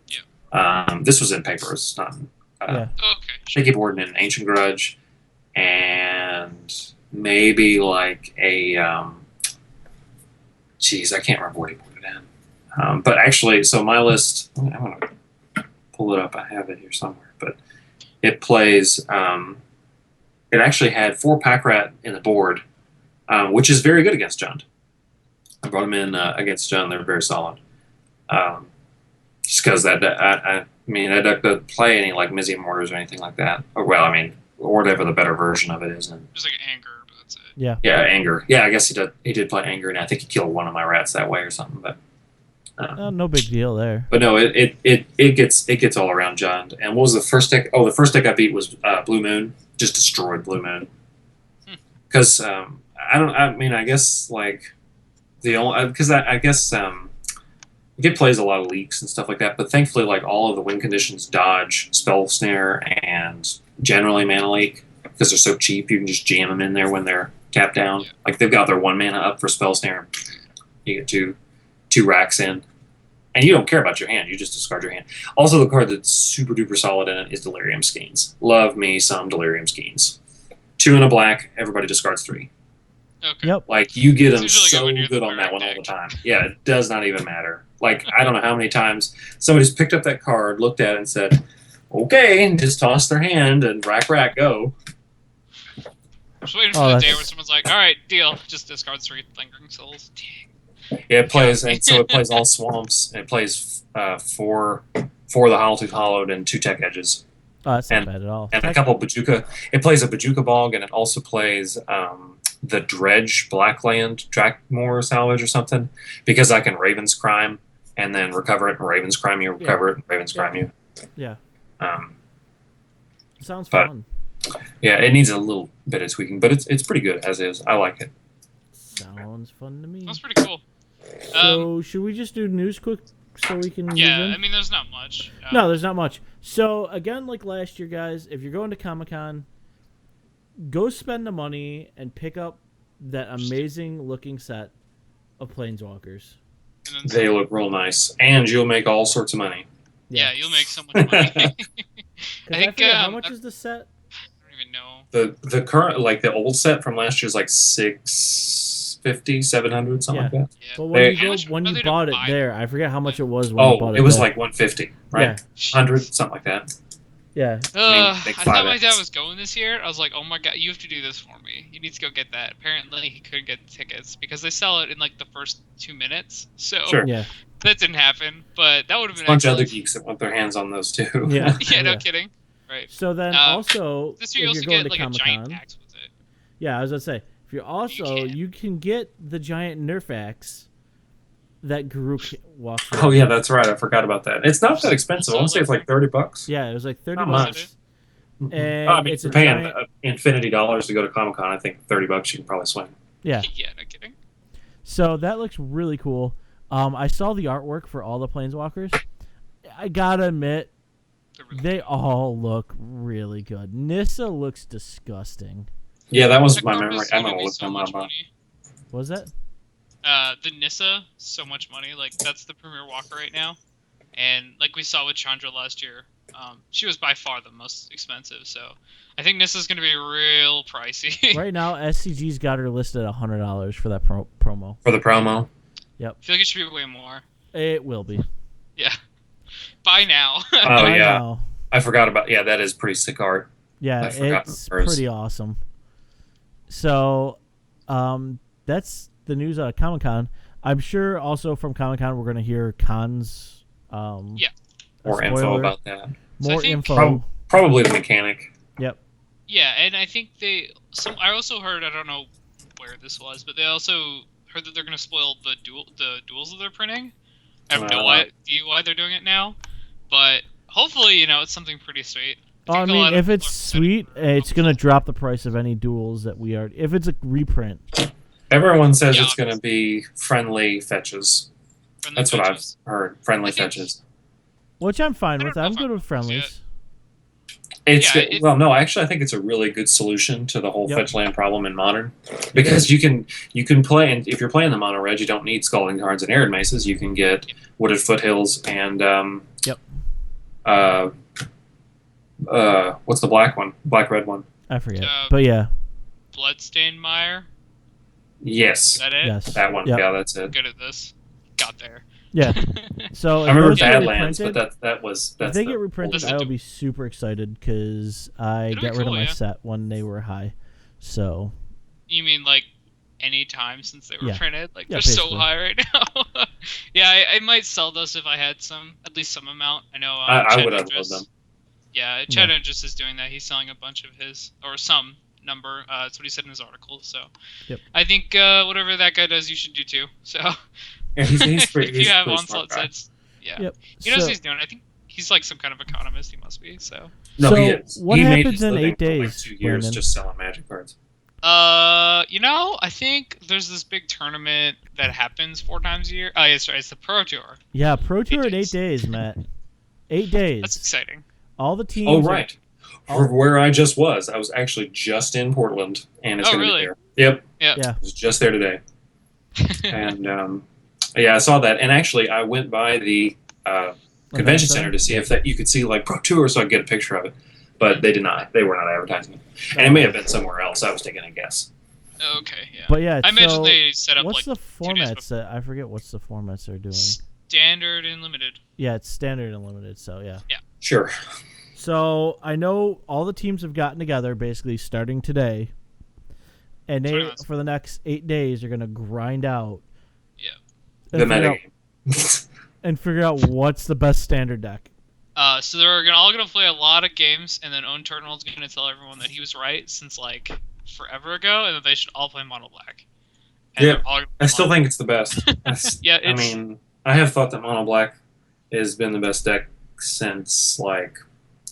Yeah. This was in paper. It's not. Okay. I think he boarded in an Ancient Grudge, and maybe like a. Geez, I can't remember what he boarded in. But actually, so my list. I'm gonna pull it up. I have it here somewhere, but it plays. It actually had 4 Pack Rat in the board, which is very good against Jund. I brought them in against Jund. They're very solid. Just because that deck doesn't play any like Mizium Mortars or anything like that. Or whatever the better version of it is. Just like Anger, but that's it. Yeah. Yeah, Anger. Yeah, I guess he did play Anger, and I think he killed one of my rats that way or something. But no big deal there. But no, it gets all around Jund. And what was the first deck? Oh, the first deck I beat was Blue Moon. Just destroyed Blue Moon. Because I guess like the only because I guess it plays a lot of leaks and stuff like that. But thankfully, like all of the win conditions dodge Spell Snare and generally Mana Leak because they're so cheap. You can just jam them in there when they're tap down. Yeah. Like they've got their 1 mana up for spell snare. You get two racks in, and you don't care about your hand. You just discard your hand. Also, the card that's super duper solid in it is Delirium Skeins. Love me some Delirium Skeins. 2 and a black. Everybody discards 3. Okay. Yep. Like you get them It's usually so good when you're good the on that one all deck. the time. Yeah, it does not even matter. Like I don't know how many times somebody's picked up that card, looked at it, and said, "Okay," and just tossed their hand and rack go. I'm just waiting for Oh, the that's- day where someone's like, all right, deal. Just discard 3 Lingering Souls. Dang. Yeah, it plays, and so it plays all swamps. And it plays 4 the Hollowtooth Hollowed and 2 Tech Edges. Oh, that's not And- bad at all. And a couple Bajuka. It plays a Bajuka Bog, and it also plays the Dredge Blackland Trackmore Salvage or something, because I can Raven's Crime and then recover it and Raven's Crime you, recover it and Raven's Crime you. Yeah. Um, Sounds but- fun. yeah, it needs a little bit of tweaking, but it's pretty good as is. I like it. Sounds fun to me. That's pretty cool. So should we just do news quick so we can Yeah, move in? I mean, there's not much. No, there's not much. So again, like last year, guys, if you're going to Comic-Con, go spend the money and pick up that amazing looking set of Planeswalkers. and then They look real nice, and you'll make all sorts of money. yeah, you'll make so much money. I 'Cause think, forget, how I much is the set? don't even know. The current, like the old set from last year is like 650, 700, something like that. Yeah. Well, when They- you How go, much when are you they to bought it buy? there, I forget how much it was when you Oh, bought it was there. like 150, right? Yeah. 100, something like that. Yeah. make I thought my 5X. dad was going this year. I was like, oh my god, you have to do this for me. You need to go get that. Apparently, he couldn't get tickets because they sell it in like the first 2 minutes. So Sure. Yeah. that didn't happen. But that would have A been bunch of other excellent. geeks that want their hands on those too. Yeah. Yeah, no Yeah. kidding. Right. So then Uh, also, This if year you you're also going get to like a giant Comic-Con, axe with it. yeah, I was gonna say, if you're also, can. you can get the giant Nerf axe that Garuk walks with. Oh yeah, that's right. I forgot about that. It's not that expensive. I want to say it's like $30. Yeah, it was like 30 Not bucks. much. And I mean, it's if you're a paying giant- infinity dollars to go to Comic Con, I think $30 you can probably swing. Yeah. Yeah, no kidding. So that looks really cool. I saw the artwork for all the Planeswalkers. I gotta admit, They're really they all look really good. Nissa looks disgusting. Yeah, that was That my card memory. is I'm gonna gonna be look so them much up. money. What was that? The Nissa, so much money. Like that's the premier walker right now, and like we saw with Chandra last year, she was by far the most expensive. So I think Nissa's gonna be real pricey. Right now, SCG's got her listed at $100 for that promo. For the promo. I feel like it should be way more. It will be. Yeah. Buy now. Oh I yeah, know. I forgot about. Yeah, that is pretty sick art. Yeah, I've forgotten it's hers. pretty awesome. So, that's the news out of Comic Con. I'm sure also from Comic Con we're gonna hear Con's Yeah. More info spoiler. about that. So I more think- info. Probably the mechanic. Yeah, and I think I also heard, I don't know where this was, but they also heard that they're gonna spoil the duels that they're printing. I have no idea why they're doing it now, but hopefully, it's something pretty sweet. I think a lot mean, of if people it's are sweet, it's gonna drop the price of any duels that we are. If it's a reprint, Everyone says Yeah, it's going to be friendly fetches. friendly That's what I've fetches. heard. Friendly I think- fetches. which I'm fine I with. don't know I'm if good I'm with friendlies. It's Yeah, well, no, actually, I think it's a really good solution to the whole Yep. fetch land problem in modern, because you can play, and if you're playing the mono red, you don't need scalding cards and arid maces. You can get wooded foothills and what's the black one? Black red one. I forget, Uh, but yeah, Bloodstained Mire. Yes, Is that it? yes, that one. Yep. Yeah, that's it. Good at this. Got there. yeah. So I remember if those get Badlands, but reprinted- that's if they get the reprinted, Listen I will to- be super excited because I It'll be got rid of cool, my yeah. set when they were high. So You mean like any time since they were Yeah. printed? Like Yeah, they're so basically. high right now. Yeah, I might sell those if I had at least some amount. I know. I Chad would have Andrus- loved them. Yeah, Chad Andrus is doing that. He's selling a bunch of his, or some number. That's what he said in his article. So, Yep. I think whatever that guy does, you should do too. So, Yeah, he's pretty. if He's you a have pretty smart onslaught guy. sets, yeah, Yep. he knows So- what he's doing. I think he's like some kind of economist. He must be. So, No, So, he is. what He made happens his in living 8 for, like, days, 2 years Brandon? just selling magic cards. I think there's this big tournament that happens 4 times a year. Oh, yeah, that's right. It's the Pro Tour. yeah, Pro Tour 8 at 8 days. days, Matt. 8 days. That's exciting. All the teams. Oh right. For where I just was. I was actually just in Portland, and it's going to really? be there. Yep. Yeah. Yeah. I was just there today. And yeah, I saw that. And actually, I went by the convention center to see if that you could see like Pro Tour, so I could get a picture of it. But they did not. They were not advertising it, and it may have been somewhere else. I was taking a guess. Okay, yeah. But yeah, I imagine so they set up what's like the 2 days formats that I forget? What's the formats they're doing? Standard and limited. Yeah, it's standard and limited. So yeah. Yeah. Sure. So I know all the teams have gotten together basically starting today, and they for the next 8 days are gonna grind out. Yeah. The metagame. And figure out what's the best standard deck. So they're all gonna play a lot of games, and then Owen Turtle's gonna tell everyone that he was right since like forever ago, and that they should all play mono black. Yeah, I still think it's the best. Yeah, I mean, I have thought that mono black has been the best deck since like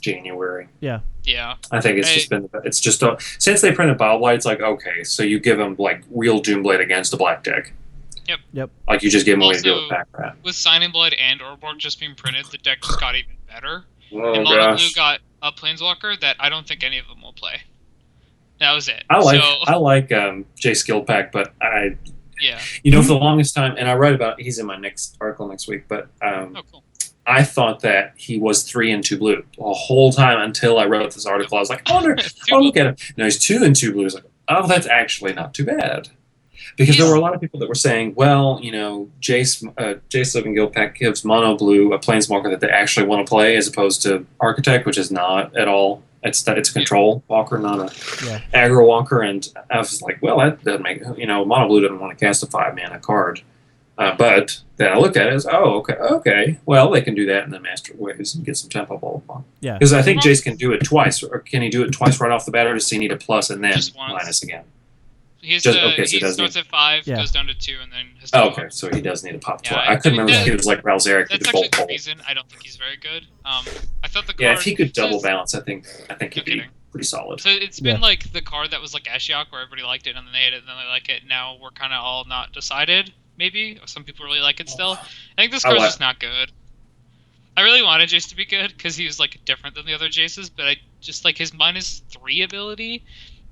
January. Yeah. Yeah. I think it's just been. It's just since they printed Bioblade, it's like okay, so you give them like real Doomblade against a black deck. Yep. Like you just give them away to Also, deal with Pack Rat. With Signing Blood and Orborg just being printed, the deck just got even better. Oh and Mono Blue gosh. got a Planeswalker that I don't think any of them will play. That was it. I like Jay Skill Pack, but Yeah. you know, for the longest time, and I write about he's in my next article next week, but Oh, cool. I thought that he was 3 and 2 blue the whole time until I wrote this article. I was like, oh, look at him. No, he's 2 and 2 blue. I was like, oh, that's actually not too bad. Because there were a lot of people that were saying, well, you know, Jace Living Guild Pack gives Mono Blue a Planeswalker that they actually want to play as opposed to Architect, which is not at all. It's a control walker, not a aggro walker. And I was like, well, that doesn't make, you know, Mono Blue doesn't want to cast a 5-mana card. But then I look at it as, oh, okay. Well, they can do that in the Master Ways and get some tempo, blah, blah, blah. Yeah. Because I think Jace can do it twice. Or can he do it twice right off the bat, or does he need a plus and then minus again? He so starts at 5, goes down to 2, and then has to okay, so he does need a pop twice. Yeah, I couldn't remember if he was like Ralzeric. That's actually the reason I don't think he's very good. I thought the card... Yeah, if he could double balance, I think he'd be pretty solid. So it's been like the card that was like Ashiok, where everybody liked it, and then they hated it, and then they like it. Now we're kind of all not decided, maybe. Some people really like it still. I think this card's just not good. I really wanted Jace to be good, because he was like different than the other Jaces, but I just like his -3 ability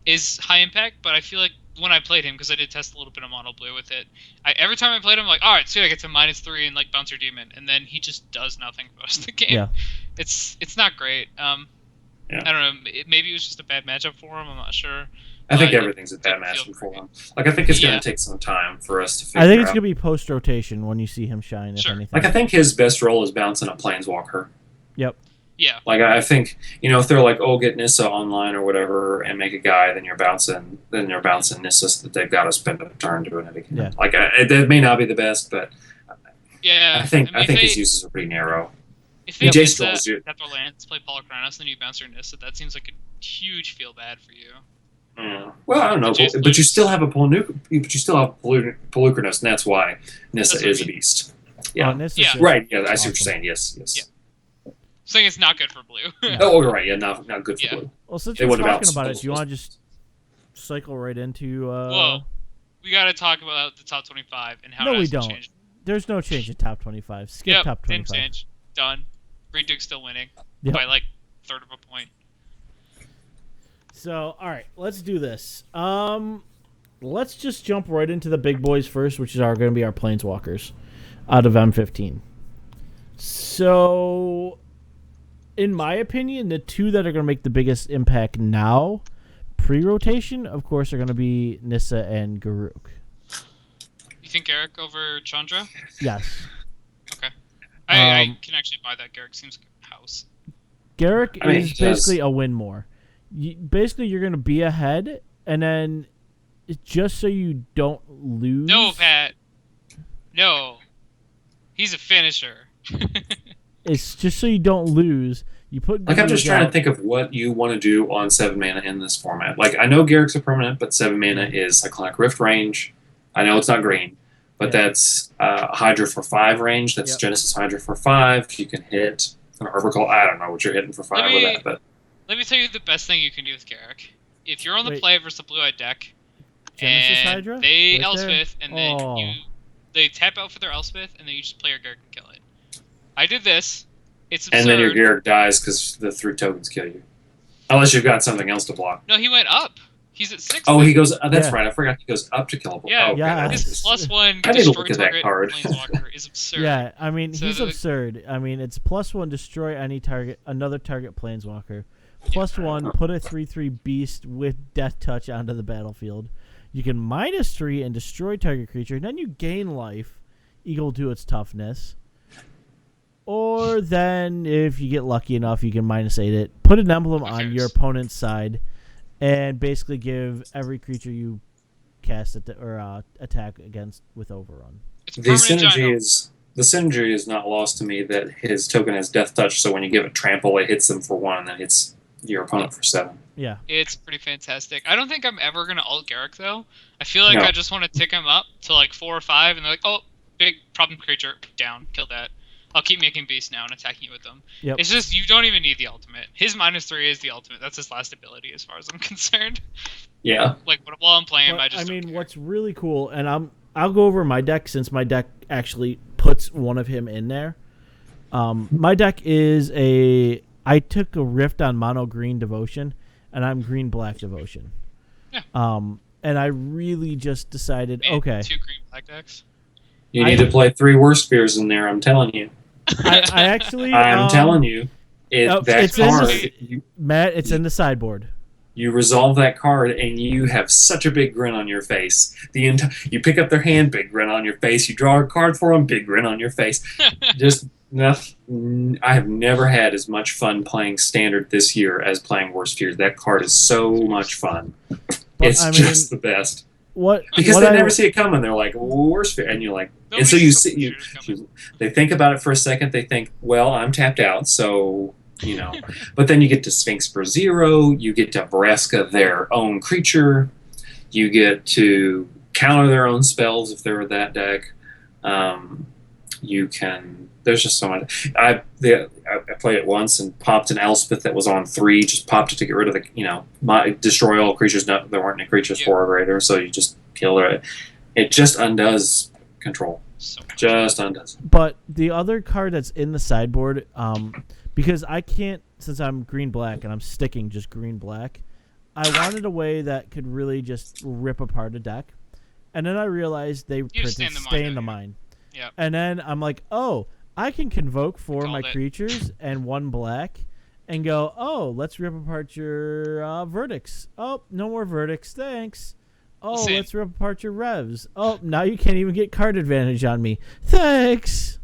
is high impact, but I feel like when I played him, because I did test a little bit of mono blue with it, every time I played him, I'm like, all right, sweet, I get to -3 and like Bouncer Demon, and then he just does nothing for most of the game. Yeah. It's not great. I don't know. Maybe it was just a bad matchup for him. I'm not sure. I think everything's a bad matchup for him. Like I think it's going to take some time for us to figure out. I think it's going to be post rotation when you see him shine. If anything. Like I think his best role is bouncing a Planeswalker. Yep. Yeah. Like I think, you know, if they're like, oh, get Nissa online or whatever and make a guy, then you're bouncing Nissa so that they've got to spend a turn doing it again. Yeah. Like that may not be the best, but yeah, I think his uses are pretty narrow. If they get that Lands play Polychronos, then you bounce your Nissa, that seems like a huge feel bad for you. Yeah. Well, I don't know, but you still have a Polychronos, and that's why Nissa is a beast. Yeah. Right. Yeah, I see what you're saying. Yes. Yeah. Saying it's not good for blue. Oh, right. Yeah, not good for blue. Well, since we're talking about it, do you want to just cycle right into? Whoa, we got to talk about the top 25 and how. No, we don't. Changed. There's no change in top 25. Skip top 25. Didn't change. Done. Green Duke's still winning by like third of a point. So, all right, let's do this. Let's just jump right into the big boys first, which are going to be our Planeswalkers out of M15. So, in my opinion, the two that are going to make the biggest impact now, pre-rotation, of course, are going to be Nissa and Garruk. You think Garruk over Chandra? Yes. Okay. I can actually buy that. Garruk seems like a house. Garruk is basically a win more. Basically, you're going to be ahead, and then just so you don't lose. No, Pat. No. He's a finisher. It's just so you don't lose. You put like I'm just trying to think of what you want to do on 7 mana in this format. Like I know Garrick's a permanent, but 7 mana is Cyclonic Rift range. I know it's not green, but that's Hydra for 5 range. That's Genesis Hydra for 5. You can hit an Arbor Call. I don't know what you're hitting for 5 with that, but let me tell you the best thing you can do with Garruk. If you're on the play versus a blue-eyed deck, Genesis and Hydra? they Elspeth, and then they tap out for their Elspeth, and then you just play your Garruk and kill it. I did this. It's absurd. And then your Garruk dies because the 3 tokens kill you. Unless you've got something else to block. No, he went up. He's at 6. Oh, he goes. That's Yeah. right. I forgot he goes up to kill a Yeah, oh, okay, Yeah. that his is- +1 I need to destroy look at that target card. planeswalker is absurd. Yeah, I mean, So he's the- absurd. I mean, it's +1 destroy another target planeswalker. +1 put a 3/3 beast with death touch onto the battlefield. You can -3 and destroy target creature. Then you gain life equal to its toughness. Or then, if you get lucky enough, you can -8 it. Put an emblem on your opponent's side, and basically give every creature you cast or attack against with overrun. It's The permanent synergy is not lost to me that his token has death touch, so when you give it trample, it hits them for 1 and then hits your opponent for 7. Yeah. It's pretty fantastic. I don't think I'm ever gonna ult Garruk though. I feel like No. I just want to tick him up to like 4 or 5, and they're like, oh, big problem creature down, kill that. I'll keep making beasts now and attacking you with them. Yep. It's just you don't even need the ultimate. His -3 is the ultimate. That's his last ability as far as I'm concerned. Yeah. Like while I'm playing him, But, I just don't mean, care. what's really cool, and I'll go over my deck since my deck actually puts one of him in there. My deck is I took a rift on mono green devotion, and I'm green black devotion. Yeah. And I really just decided, Made okay, 2 green black decks. You need to play 3 worst fears in there, I'm telling you. I actually I'm telling you. That it's in card, the- Matt, it's in the sideboard. you resolve that card and you have such a big grin on your face. You pick up their hand, big grin on your face. You draw a card for them, big grin on your face. Just nothing. I have never had as much fun playing Standard this year as playing Worst Fears. That card is so much fun. It's I mean, just the best. Because what they I- never see it coming. They're like, Worst Fear. And you're like, Nobody and so you sees the see, worst fears coming. they think about it for a second. They think, well, I'm tapped out, so but then you get to Sphinx for 0. You get to Vraska, their own creature. You get to counter their own spells if they're that deck. You can. There's just so much. I played it once and popped an Elspeth that was on 3. Just popped it to get rid of destroy all creatures. No, there weren't any creatures 4 or greater, so you just kill it. It just undoes control. So much. Just undoes. But the other card that's in the sideboard, because I can't, since I'm green-black and I'm sticking just green-black, I wanted a way that could really just rip apart a deck. And then I realized they printed Stay in the Mind. Yep. And then I'm like, oh, I can convoke 4 of my Called it. creatures and 1 black and go, oh, let's rip apart your verdicts. Oh, no more verdicts, thanks. Oh, Listen. let's rip apart your revs. Oh, now you can't even get card advantage on me. Thanks.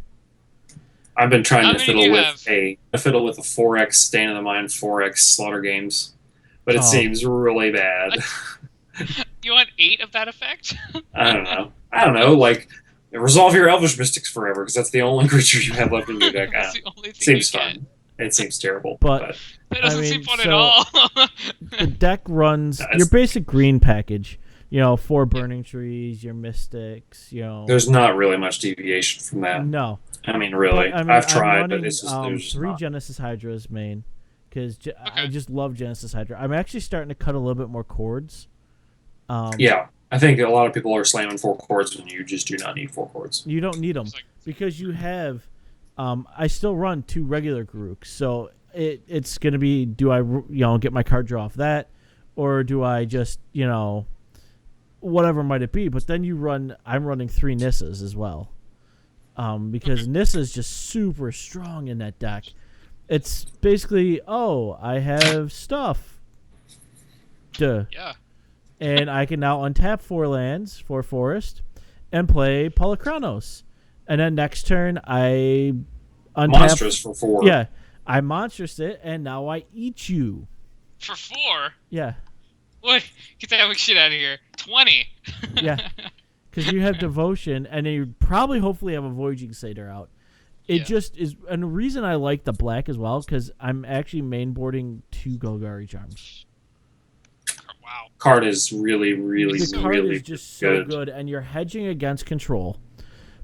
I've been trying How to many fiddle do you with have? a 4X Stain of the Mind, 4X Slaughter Games, but it Oh. seems really bad. You want 8 of that effect? I don't know. Like resolve your Elvish Mystics forever because that's the only creature you have left in your deck. That's the only thing Seems you get. fun. It seems terrible, But- That doesn't I seem mean, fun at so- all. The deck runs That's- your basic green package. 4 Burning Trees, your Mystics, there's not really much deviation from that. No. I mean, really, But, I've tried, I'm running, but it's just there's just 3 not. Genesis Hydras main because I Okay. just love Genesis Hydra. I'm actually starting to cut a little bit more cords. Yeah, I think a lot of people are slamming 4 chords when you just do not need 4 chords. You don't need them It's like- because you have. I still run 2 regular Garooks, so it's gonna be: do I get my card draw off that, or do I just whatever might it be? But then I'm running 3 Nissas as well, because Nissa's just super strong in that deck. It's basically, oh, I have stuff. Duh. Yeah. And I can now untap 4 lands, 4 forest, and play Polychronos. And then next turn, I untap. Monstrous for 4. Yeah, I monstrous it, and now I eat you. For 4? Yeah, What? Get that weak shit out of here. 20. Yeah. because you have devotion, and then you probably hopefully have a Voyaging Satyr out. It Yeah. just is, and the reason I like the black as well, because I'm actually mainboarding 2 Golgari Charms. Wow. Card is really, really, The card really is just so good, and you're hedging against control.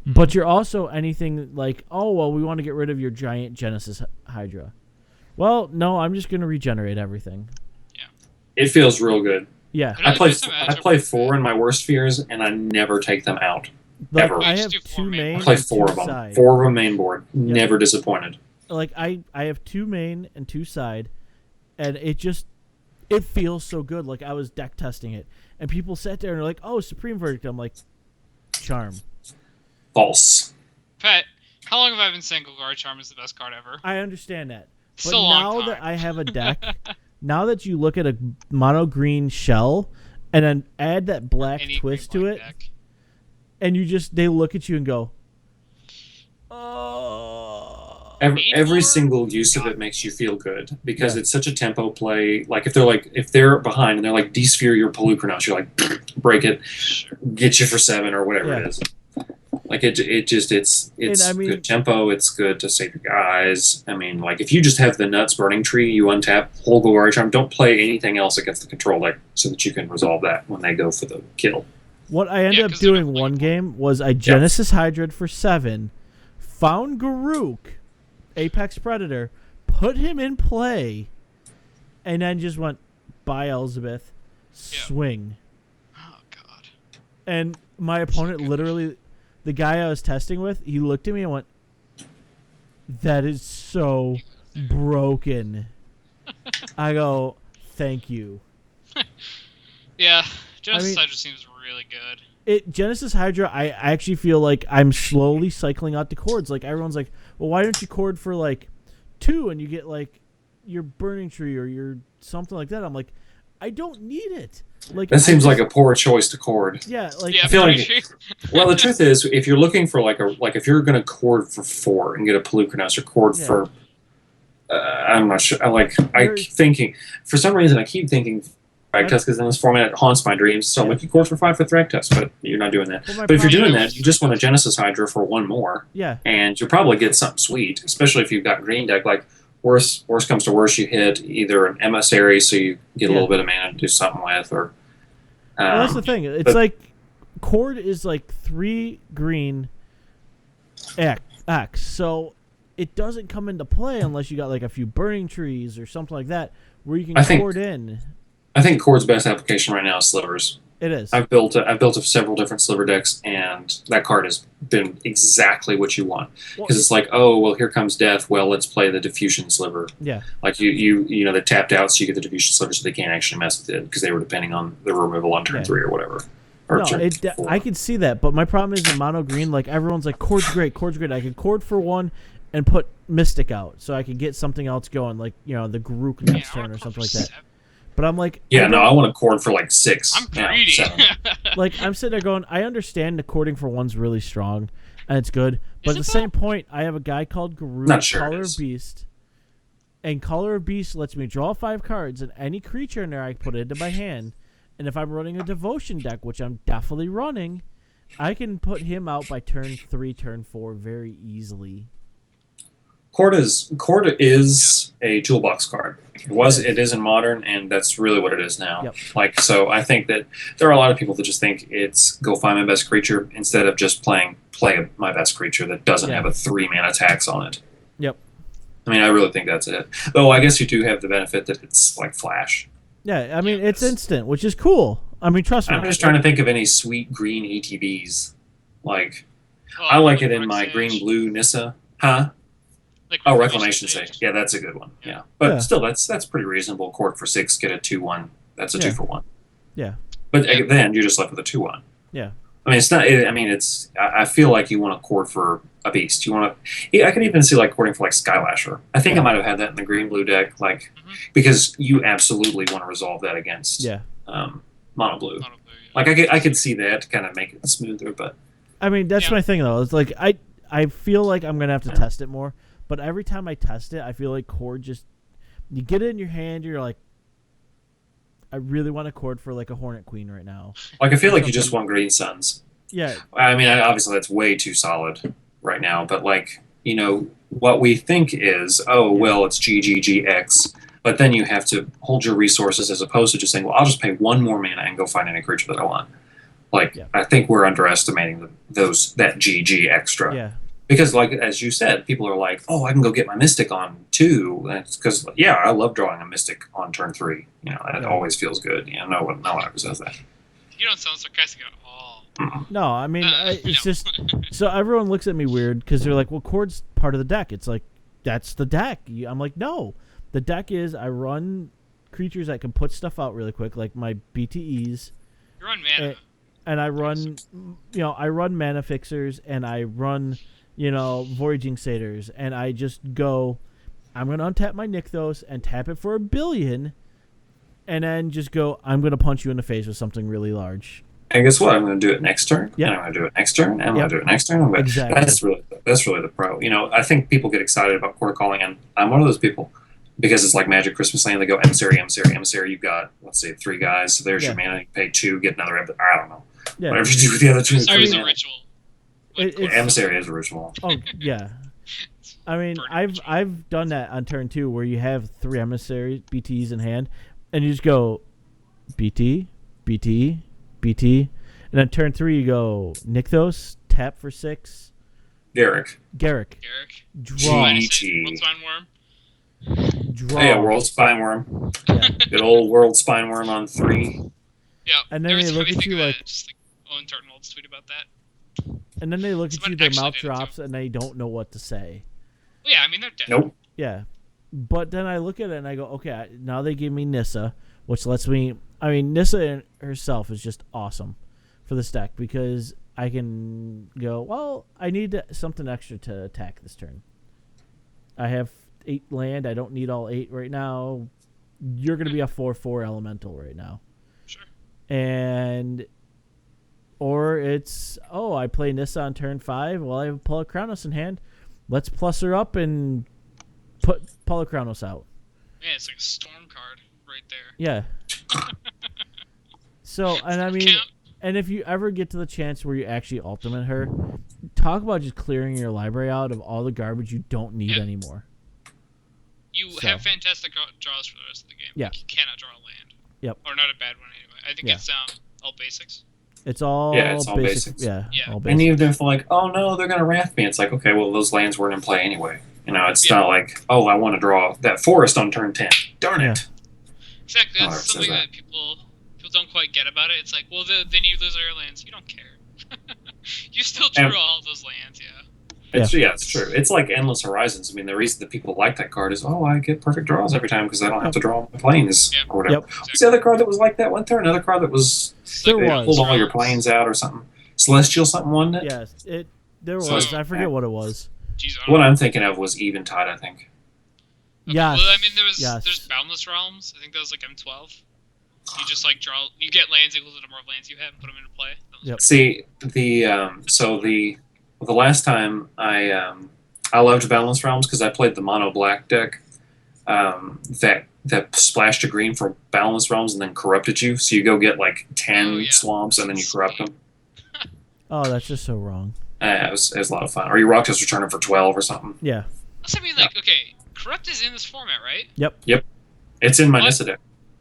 But you're also anything like, oh, well, we want to get rid of your giant Genesis Hydra. Well, no, I'm just going to regenerate everything. It feels real good. Yeah. It I really play does some I matchup play with 4 it. in my worst fears, and I never take them out. Like, Ever. I Just have do 2 4 main. main I play and 4 2 of them. side. 4 of them main board. Never disappointed. Like, I have 2 main and 2 side, and it feels so good. Like I was deck testing it, and people sat there and are like, "Oh, Supreme Verdict." I'm like, Charm. False. Pat, how long have I been saying Golgari Charm is the best card ever? I understand that, but Still a long now time. that I have a deck, now that you look at a mono green shell, and then add that black Any twist green to black it, deck. and they look at you and go, "Oh." Every single use of it makes you feel good because it's such a tempo play. Like if they're behind and they're like desphere your Pelucranos, you're like break it, get you for 7 or whatever it is. Like it's good tempo. It's good to save your guys. I mean, like if you just have the Nuts Burning Tree, you untap whole Golgari Charm. Don't play anything else against the control deck so that you can resolve that when they go for the kill. What I ended up doing one game was I Genesis Hydra'd for 7, found Garruk, Apex Predator, put him in play, and then just went, bye Elizabeth, swing. Oh, God. And my opponent literally, the guy I was testing with, he looked at me and went, that is so broken. I go, thank you. Yeah, Genesis Hydra seems really good. Genesis Hydra, I actually feel like I'm slowly cycling out the chords. Like everyone's like, well, why don't you chord for like 2 and you get like your Burning Tree or your something like that? I'm like, I don't need it. Like that seems like a poor choice to chord. Yeah, like I feel like. Well, the truth is, if you're looking for if you're going to chord for 4 and get a Pelucranos or chord for, I'm not sure. I keep thinking for some reason I keep thinking. Thragtusk because in this format it haunts my dreams. So I'm like, you chord for 5 for Thragtusk, but you're not doing that. But if you're doing that, you just want a Genesis Hydra for 1 more. Yeah. And you'll probably get something sweet, especially if you've got green deck. Like worst comes to worst, you hit either an Emissary, so you get a little bit of mana to do something with, or. Well, that's the thing. It's like chord is like 3 green X, so it doesn't come into play unless you got like a few Burning Trees or something like that where you can chord in. I think Chord's best application right now is Slivers. It is. I've built several different Sliver decks, and that card has been exactly what you want. Because it's like, oh, well, here comes death. Well, let's play the Diffusion Sliver. Yeah. Like they tapped out, so you get the Diffusion Sliver, so they can't actually mess with it because they were depending on the removal on turn 3 or whatever. Or turn 4. I can see that, but my problem is in mono green. Like everyone's like, chord's great. I can chord for 1 and put Mystic out, so I could get something else going, like the Garruk next turn or something like that. But I'm like, I want to chord for like 6. I'm greedy. 7. Like I'm sitting there going, I understand the chording for 1's really strong and it's good, but at the same point, I have a guy called Garruk, Color of Beast, and Color of Beast lets me draw 5 cards, and any creature in there I put into my hand, and if I'm running a Devotion deck, which I'm definitely running, I can put him out by turn 3, turn 4 very easily. Chord is a toolbox card. It is in Modern, and that's really what it is now. Yep. So I think that there are a lot of people that just think it's go find my best creature instead of just play my best creature that doesn't have a 3-mana tax on it. Yep. I mean, I really think that's it. Though I guess you do have the benefit that it's like Flash. Yeah, I mean, it's instant, which is cool. I mean, trust me. I'm just trying to think of any sweet green ETBs. Like, I like it in my green-blue Nissa. Huh? Like Reclamation Sage. Yeah, that's a good one. Yeah. But still, that's pretty reasonable. Chord for 6, get a 2/1. That's a 2 for 1. Yeah. But then you're just left with a 2/1. Yeah. I mean, it's not. I feel like you want to chord for a beast. You want to. Yeah, I can even see like chording for like Skylasher. I think I might have had that in the green-blue deck, because you absolutely want to resolve that against mono blue. Like I could see that to kind of make it smoother, but. I mean, that's my thing though. It's like I feel like I'm gonna have to test it more. But every time I test it, I feel like chord just... You get it in your hand, you're like, I really want to chord for like a Hornet Queen right now. Like, I feel like you just want Green Suns. Yeah. I mean, obviously that's way too solid right now. But, what we think is, it's GGGX. But then you have to hold your resources as opposed to just saying, well, I'll just pay 1 more mana and go find any creature that I want. I think we're underestimating that GG extra. Yeah. Because, as you said, people are like, oh, I can go get my Mystic on 2. Because, I love drawing a Mystic on turn 3. That always feels good. No one ever says that. You don't sound sarcastic at all. No, I mean, it's just... So everyone looks at me weird because they're like, well, chord's part of the deck. It's like, that's the deck. I'm like, no. The deck is I run creatures that can put stuff out really quick, like my BTEs. You run mana. And I run, I run mana fixers, and I run, voyaging satyrs, and I just go. I'm gonna untap my Nykthos and tap it for 1 billion, and then just go. I'm gonna punch you in the face with something really large. And guess what? I'm going to do it next turn. Yep. And I'm going to do it next turn. And I'm going to do it next turn. Exactly. That's really the pro. I think people get excited about quarter calling, and I'm one of those people because it's like Magic Christmas Land. They go emissary, emissary, emissary. You've got, let's say, 3 guys. So there's your mana. You pay 2, get another. I don't know. Yeah. Whatever you do with the other 2. Emissary is a ritual. Emissary is a ritual. Oh yeah. I mean, I've done that on turn 2 where you have 3 emissaries, BTs in hand, and you just go BT, BT, BT. And then turn 3, you go Nykthos, tap for 6. Garrick. Draw. World Spine Worm. Draw. Yeah, World Spine Worm. Yeah. Good old World Spine Worm on 3. Yeah. And then they look at you like. Just like Owen Turtle's tweet about that. And then they look at you, their mouth did it drops, too. and they don't know what to say. Well, yeah, I mean, they're dead. Nope. Yeah. But then I look at it and I go, okay, now they give me Nissa, which lets me. I mean, Nissa herself is just awesome for this deck because I can go, well, I need something extra to attack this turn. I have 8 land. I don't need all 8 right now. You're going to be a 4/4 elemental right now. Sure. Or it's, I play Nissa on turn 5. Well, I have Polychronos in hand. Let's plus her up and put Polychronos out. Yeah, it's like a storm card right there. Yeah. So, and I mean, and if you ever get to the chance where you actually ultimate her, talk about just clearing your library out of all the garbage you don't need anymore. You have fantastic draws for the rest of the game. Yeah. Like, you cannot draw a land. Yep. Or not a bad one anyway. I think it's all basics. It's all basics. Yeah. All basics. And even if like, oh no, they're gonna wrath me, it's like, okay, well those lands weren't in play anyway. It's not like, oh, I want to draw that forest on turn 10. Darn it. Exactly. That's something that people don't quite get about it. It's like, well, then you lose all your lands. You don't care. You still drew all those lands, It's true. It's like Endless Horizons. I mean, the reason that people like that card is, I get perfect draws every time because I don't have to draw my planes or whatever. Yep. What's the other card that was like that? Wasn't there another card that was pulled all your planes out or something? Celestial something, wasn't it? Yes, there was. I forget what it was. What I'm thinking of was Eventide, I think. Okay, Yes. well, I mean, there's Boundless Realms. I think that was like M12. You just like you get lands equal to the number of lands you have and put them into play. Yep. See, the last time I loved Boundless Realms because I played the mono black deck that splashed a green for Boundless Realms and then corrupted you. So you go get like 10 swamps and then you corrupt them. Oh, that's just so wrong. It was a lot of fun. Or you Rakdos return them for 12 or something. Yeah. I mean, like, okay, Corrupt is in this format, right? Yep. It's in my Nissa deck.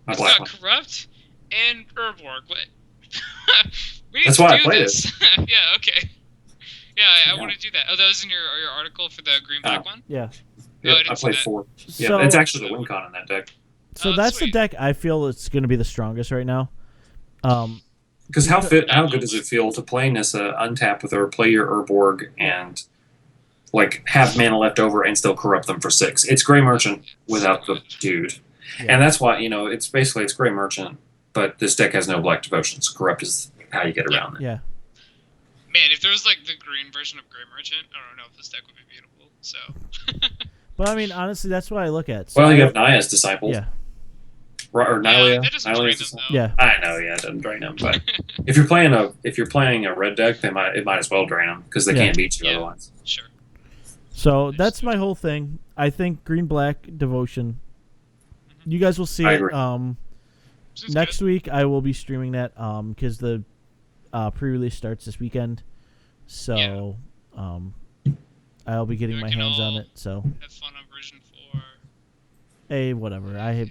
It's got Corrupt and Urborg. We need That's to why I do played this. Yeah, okay. Yeah, I want to do that. Oh, that was in your article for the green black one? Yeah. I played 4. Yeah, So, it's actually the win con in that deck. So that's the deck I feel it's going to be the strongest right now. Because how good does it feel to play Nissa, untap with her, play your Urborg, and like have mana left over and still corrupt them for 6? It's Grey Merchant without the dude, and that's why it's Grey Merchant, but this deck has no Black Devotions. Corrupt is how you get around it. Yeah. Man, if there was like the green version of Grey Merchant, I don't know if this deck would be beautiful. So. But I mean, honestly, that's what I look at. So you have Naya's Disciples. Yeah. Or Nylea. That doesn't drain them, though. Yeah. I know, it doesn't drain them. But if you're playing a red deck, it might as well drain them because they can't beat you otherwise. Sure. So that's my whole thing. I think green black devotion. You guys will see it. Next week I will be streaming that because the pre-release starts this weekend. So I'll be getting my hands on it. So have fun on version 4. Hey, whatever.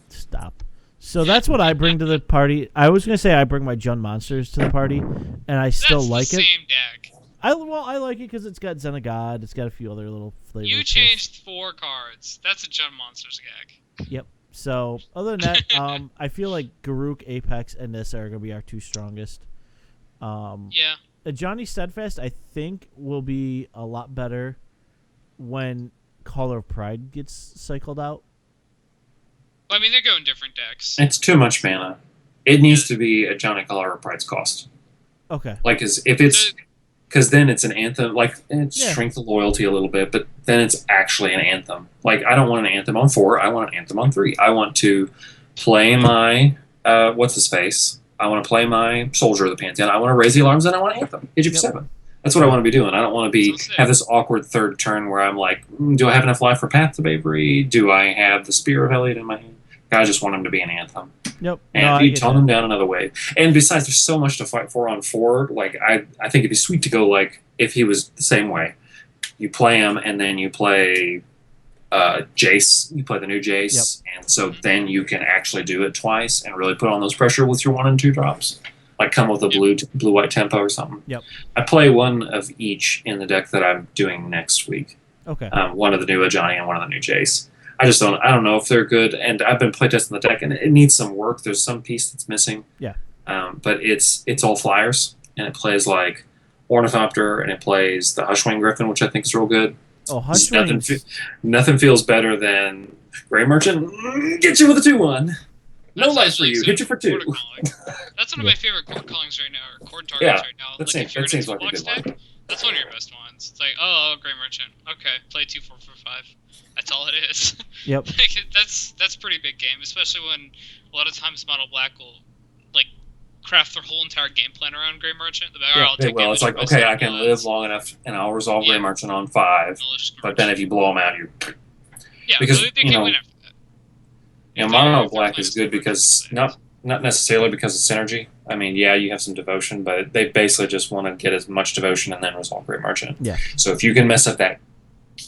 Stop. So that's what I bring to the party. I was gonna say I bring my Jund monsters to the party, and I still like it. Same deck. I like it because it's got Xenagod. It's got a few other little flavors. You changed 4 cards. That's a Jund monsters gag. Yep. So other than that, I feel like Garruk, Apex, and Nissa are gonna be our 2 strongest. Johnny Steadfast, I think, will be a lot better when Color of Pride gets cycled out? Well, I mean, they're going different decks. It's too much mana. It needs to be a Johnny Color Pride's cost. Okay. Like, because then it's an anthem. Like, it Yeah. shrinks the loyalty a little bit, but then it's actually an anthem. Like, I don't want an anthem on 4. I want an anthem on 3. I want to play my what's his face. I want to play my Soldier of the Pantheon. I want to raise the alarms, and I want to anthem. Hit you for 7. That's what I want to be doing. I don't want to have this awkward third turn where I'm like, do I have enough life for Path of Avery? Do I have the Spear of Elliot in my hand? I just want him to be an anthem. Yep. And No, if you tone him down another way. And besides, there's so much to fight for on 4. Like, I think it'd be sweet to go, like, if he was the same way. You play him, and then you play Jace. You play the new Jace. Yep. And so then you can actually do it twice and really put on those pressure with your 1 and 2 drops. Like, come with a blue-white tempo or something. Yep. I play one of each in the deck that I'm doing next week. Okay. One of the new Ajani and one of the new Jace. I don't know if they're good, and I've been playtesting the deck, and it needs some work. There's some piece that's missing. Yeah. But it's all flyers, and it plays like Ornithopter, and it plays the Hushwing Griffin, which I think is real good. Oh, Hushwing. Nothing feels better than Grey Merchant. Get you with a 2/1. No That's life for you. actually Hit you for 2. Quarter Calling. That's one of my favorite chord callings right now, or chord targets right now. That Like, if you're seems in a like a toolbox good one. deck, that's one of your best ones. It's like, oh, Grey Merchant. Okay, play 2 4 for 5. That's all it is. Yep. Like, that's pretty big game, especially when a lot of times Mono Black will like craft their whole entire game plan around Grey Merchant. It's like, okay, I can live long enough, and I'll resolve Grey Merchant on 5. But then if you blow them out, you because they can win after that. You know, Mono Black is good because not necessarily because of synergy. I mean, yeah, you have some devotion, but they basically just want to get as much devotion and then resolve Great Merchant. Yeah. So if you can mess up that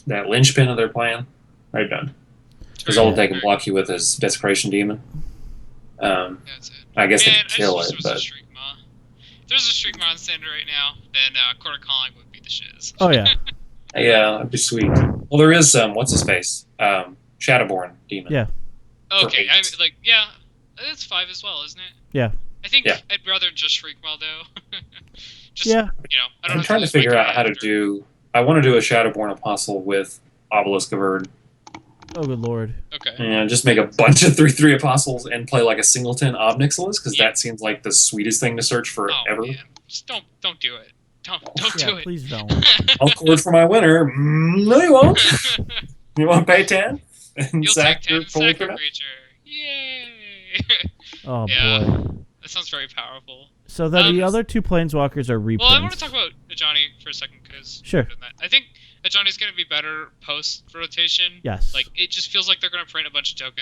linchpin of their plan, they're done. Because all they can block you with is Desecration Demon. That's it. I guess they Man, can kill it, but if there's a Streak Ma on standard right now, then Quarter Calling would be the shiz. Oh yeah. yeah, that'd be sweet. Well, there is what's his face, Shadowborn Demon. Yeah. Okay, I mean, like, yeah, that's 5 as well, isn't it? Yeah. I think I'd rather just Shriek Ma though. Just, Yeah. You know, I don't I'm trying to figure out how to do. I want to do a Shadowborn Apostle with Obelisk of Erd. Oh good lord. Okay. And just make a bunch of 3/3 Apostles and play like a singleton Obnixilis, because that seems like the sweetest thing to search for ever. Man. Just don't do it. Don't Yeah, do it. please don't. I'll cord for my winner. No, you won't. You want to pay 10? And You'll sack take your 10 fully sack a product? creature. Yay! Oh Yeah. boy. That sounds very powerful. So the other two planeswalkers are reprints. Well, I want to talk about Ajani for a second because Sure. I think Ajani's going to be better post rotation. Yes. Like, it just feels like they're going to print a bunch of tokens